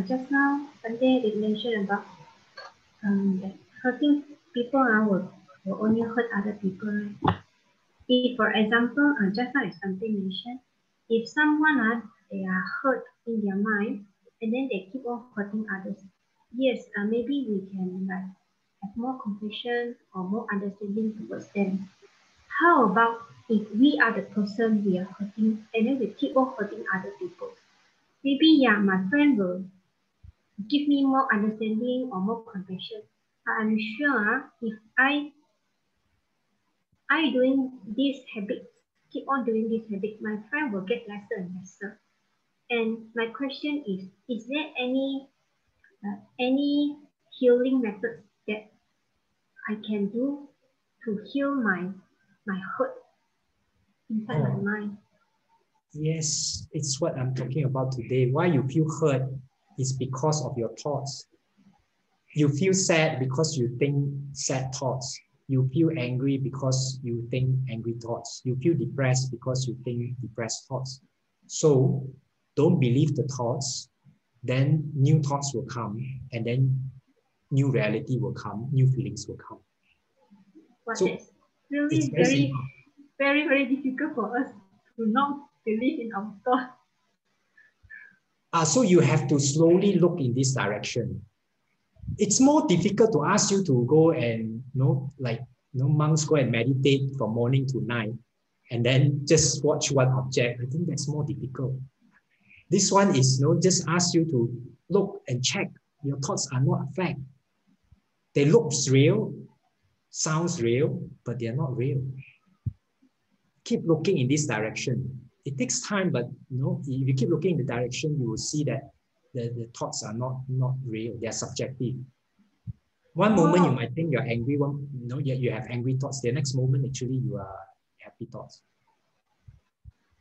just now, Bante did mention about that hurting people will only hurt other people. Right? If, for example, just now as Bante mentioned, if someone they are hurt in their mind and then they keep on hurting others, yes, maybe we can have more compassion or more understanding towards them. How about if we are the person we are hurting and then we keep on hurting other people? Maybe, yeah, my friend will give me more understanding or more compassion. But I'm sure if I doing this habit, keep on doing this habit, my friend will get lesser and lesser. And my question is there any healing methods that I can do to heal my hurt inside my mind? Yes, it's what I'm talking about today. Why you feel hurt is because of your thoughts. You feel sad because you think sad thoughts. You feel angry because you think angry thoughts. You feel depressed because you think depressed thoughts. So don't believe the thoughts, then new thoughts will come, and then new reality will come, new feelings will come. But so it's really very, very difficult for us to not believe in our thoughts. So you have to slowly look in this direction. It's more difficult to ask you to go and, monks go and meditate from morning to night and then just watch one object. I think that's more difficult. This one is, just ask you to look and check. Your thoughts are not a fact. They look real, sounds real, but they're not real. Keep looking in this direction. It takes time, but if you keep looking in the direction, you will see that the thoughts are not real. They are subjective. One moment you might think you're angry, you have angry thoughts. The next moment, actually, you are happy thoughts.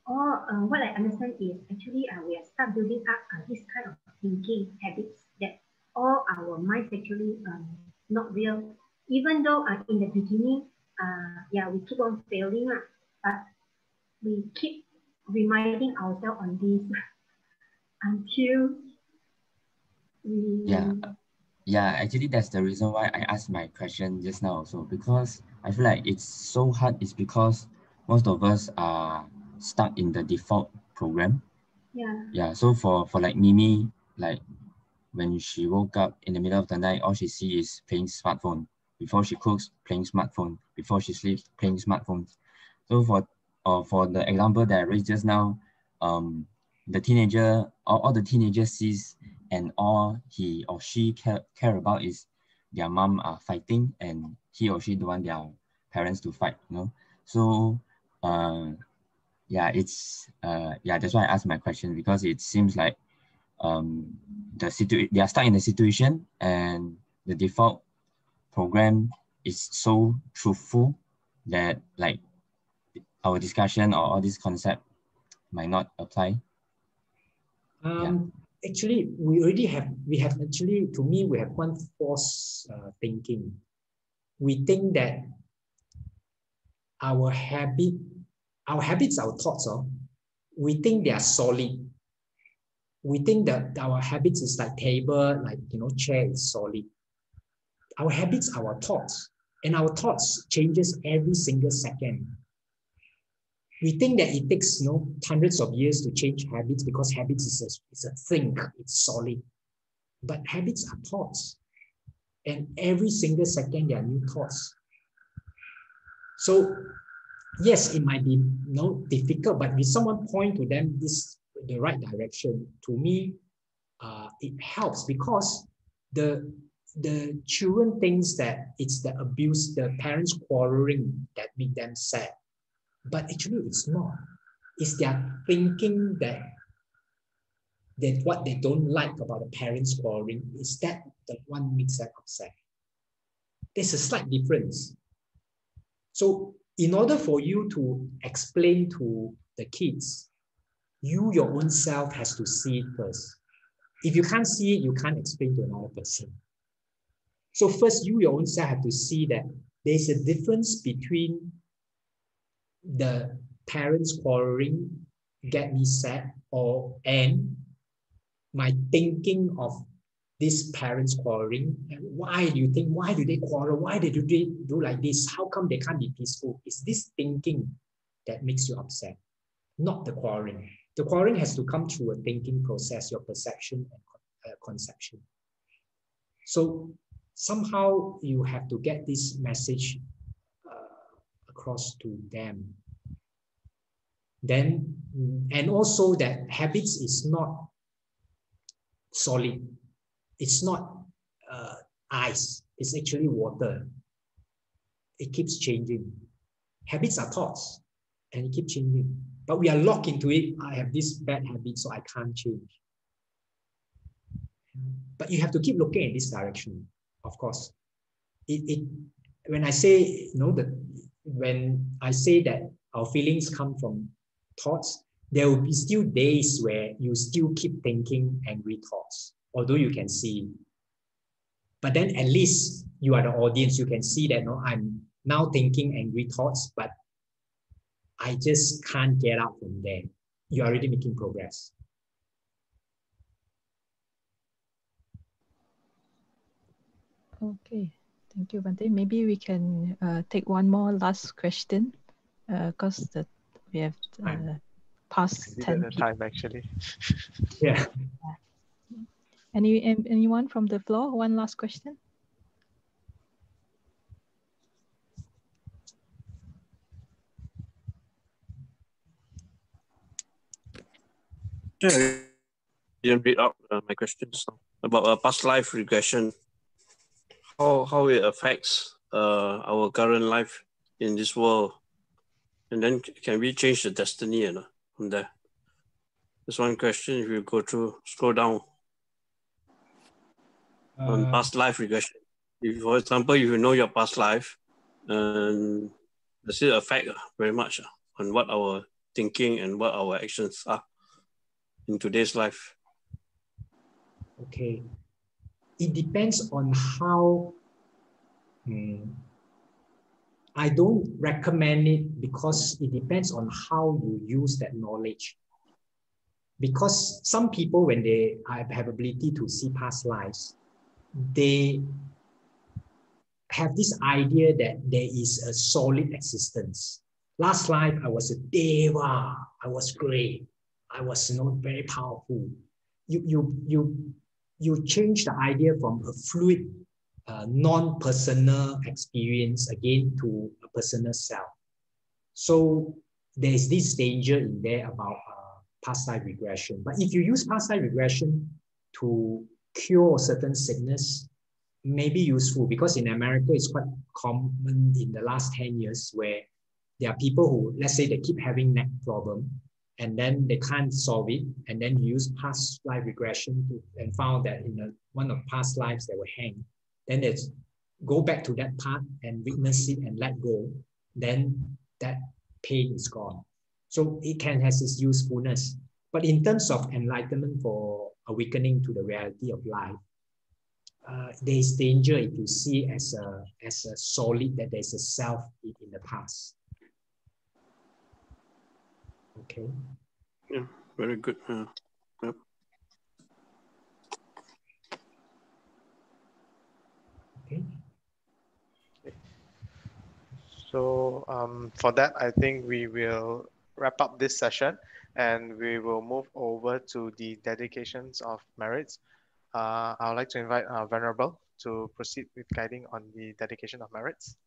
What I understand is actually we are start building up this kind of thinking habits that all our minds actually not real. Even though in the beginning, we keep on failing, but we keep reminding ourselves on this until we... Yeah, actually that's the reason why I asked my question just now also, because I feel like it's so hard is because most of us are stuck in the default program. Yeah, so for like Mimi, like when she woke up in the middle of the night, all she sees is playing smartphone. Before she cooks, playing smartphone. Before she sleeps, playing smartphone. So for the example that I raised just now, the teenager, all the teenagers sees and all he or she care about is their mom are fighting and he or she don't want their parents to fight, you know. So that's why I asked my question, because it seems like they are stuck in the situation and the default program is so truthful that like our discussion or all this concept might not apply. Actually, we have actually, to me, we have one false thinking. We think that our habits, our thoughts, we think they are solid. We think that our habits is like table, like, chair is solid. Our habits are our thoughts, and our thoughts changes every single second. We think that it takes hundreds of years to change habits because habits is a thing, it's solid. But habits are thoughts, and every single second there are new thoughts. So yes, it might be difficult, but if someone point to them the right direction, to me, it helps, because the children thinks that it's the abuse, the parents quarreling that make them sad. But actually it's not. It's their thinking that what they don't like about the parents quarreling is that the one makes them upset. There's a slight difference. So in order for you to explain to the kids, you, your own self, has to see it first. If you can't see it, you can't explain to another person. So first, you, your own self, have to see that there's a difference between the parents quarreling get me sad, and my thinking of these parents quarreling. And why do they quarrel? Why do they do like this? How come they can't be peaceful? It's this thinking that makes you upset, not the quarreling. The quarreling has to come through a thinking process, your perception and conception. So somehow you have to get this message across to them. Then, and also that habits is not solid. It's not ice. It's actually water. It keeps changing. Habits are thoughts, and it keeps changing. But we are locked into it. I have this bad habit, so I can't change. But you have to keep looking in this direction, of course. When I say, when I say that our feelings come from thoughts, there will be still days where you still keep thinking angry thoughts, although you can see. But then at least you are the audience. You can see that I'm now thinking angry thoughts, but I just can't get out from there. You're already making progress. Okay, thank you, Bhante. Maybe we can take one more last question, because we have past 10 time actually. Yeah. Anyone from the floor? One last question. Yeah, didn't read out my questions about past life regression. How it affects our current life in this world, and then can we change the destiny from there? There's one question. If you scroll down on past life regression. If, for example, if you know your past life, and does it affect very much on what our thinking and what our actions are in today's life? Okay. It depends on how. I don't recommend it because it depends on how you use that knowledge. Because some people, when they have ability to see past lives, they have this idea that there is a solid existence. Last life, I was a deva. I was great. I was very powerful. You change the idea from a fluid, non-personal experience again to a personal self. So there is this danger in there about past life regression. But if you use past life regression to cure certain sickness, may be useful, because in America it's quite common in the last 10 years where there are people who, let's say they keep having neck problem and then they can't solve it, and then you use past life regression and found that in one of past lives they were hanged. Then they go back to that part and witness it and let go. Then that pain is gone. So it can have its usefulness. But in terms of enlightenment for awakening to the reality of life, there is danger if you see as a solid that there's a self in the past. Okay. Yeah, very good. Yep. Okay. So for that, I think we will wrap up this session and we will move over to the dedications of merits. I would like to invite Venerable to proceed with guiding on the dedication of merits.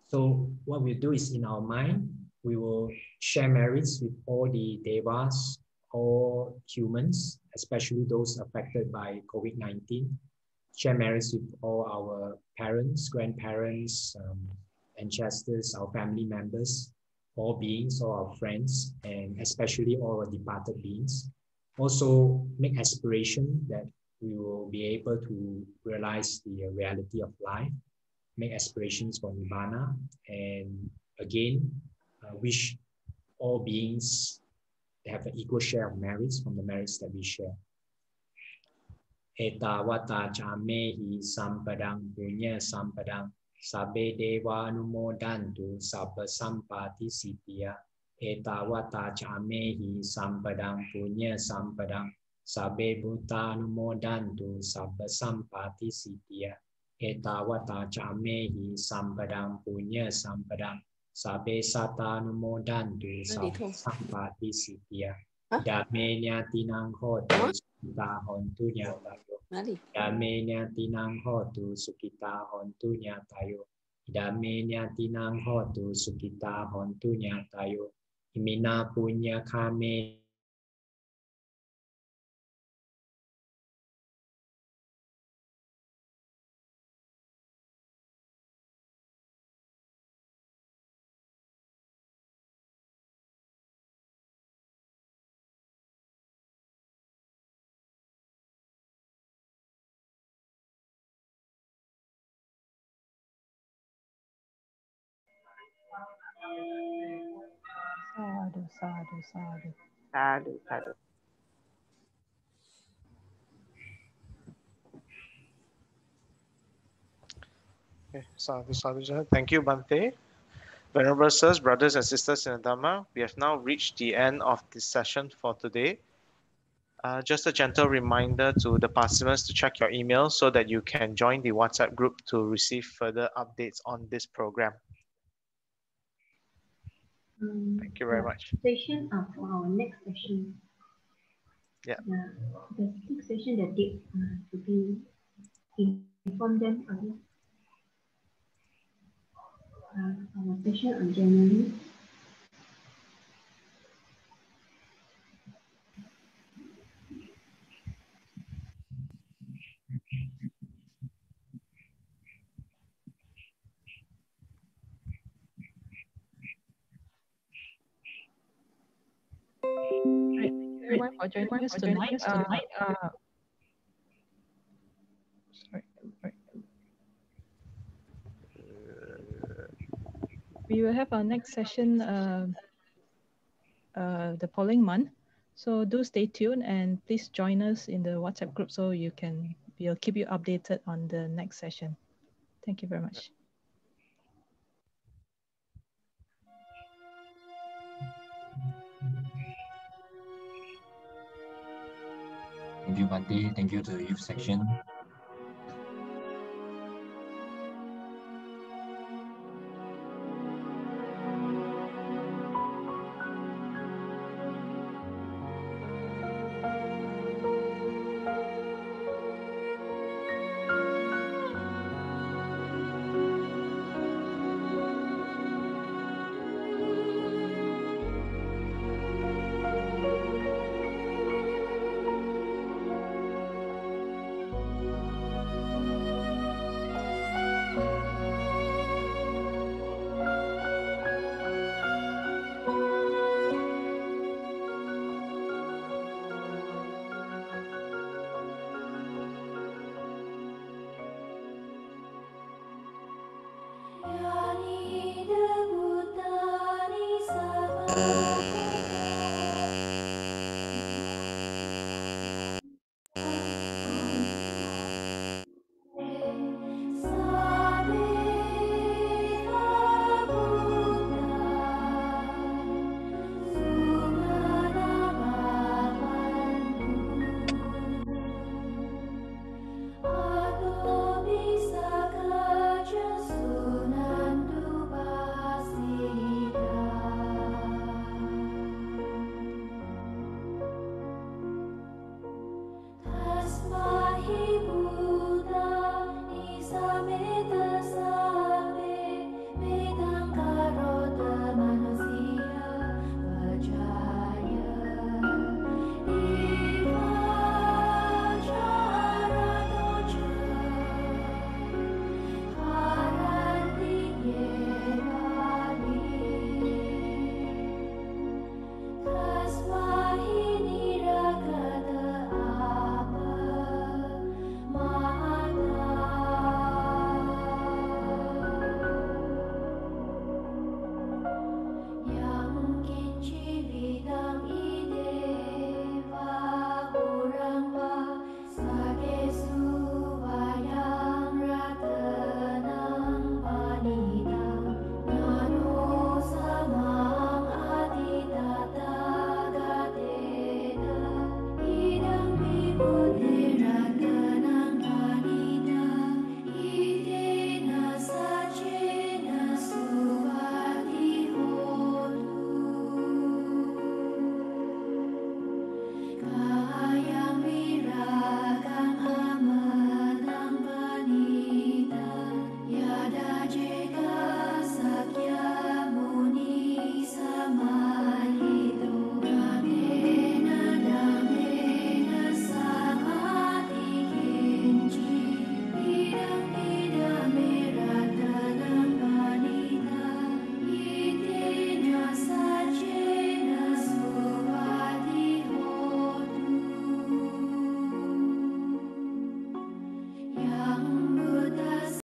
So what we'll do is in our mind, we will share merits with all the devas, all humans, especially those affected by COVID-19. Share merits with all our parents, grandparents, ancestors, our family members, all beings, all our friends, and especially all our departed beings. Also make aspiration that we will be able to realize the reality of life, make aspirations for Nibbana, and again, wish all beings have an equal share of merits from the merits that we share. Etawata chamehi sampadang punya sampadang sabbe deva anumodantu sabba sampati sitya. Etawata chamehi sampadang punya sampadang sabbe buddha anumodantu sabba sampati sitya. Etawata chamehi sampadang punya sampadang sabbe sata anumodantu sabba sampati sitya. Damenya tinang hotu sukita hontu nyatayo. Damenya tinang hotu sukita hontu nyatayo. Damenya tinang hotu sukita hontu nyatayo. Imina punya kame. Sadhu, sadhu, sadhu. Sadhu, sadhu. Okay, sadhu, sadhu. Thank you, Bhante. Venerable sirs, brothers and sisters in the Dhamma, we have now reached the end of this session for today. Just a gentle reminder to the participants to check your email so that you can join the WhatsApp group to receive further updates on this program. Thank you very much. Session for our next session. Yeah. The next session, the date to be inform them again. Our session on January. Everyone for joining us tonight. we will have our next session the following month. So do stay tuned and please join us in the WhatsApp group so we'll keep you updated on the next session. Thank you very much. Thank you, Bhante. Thank you to the youth section.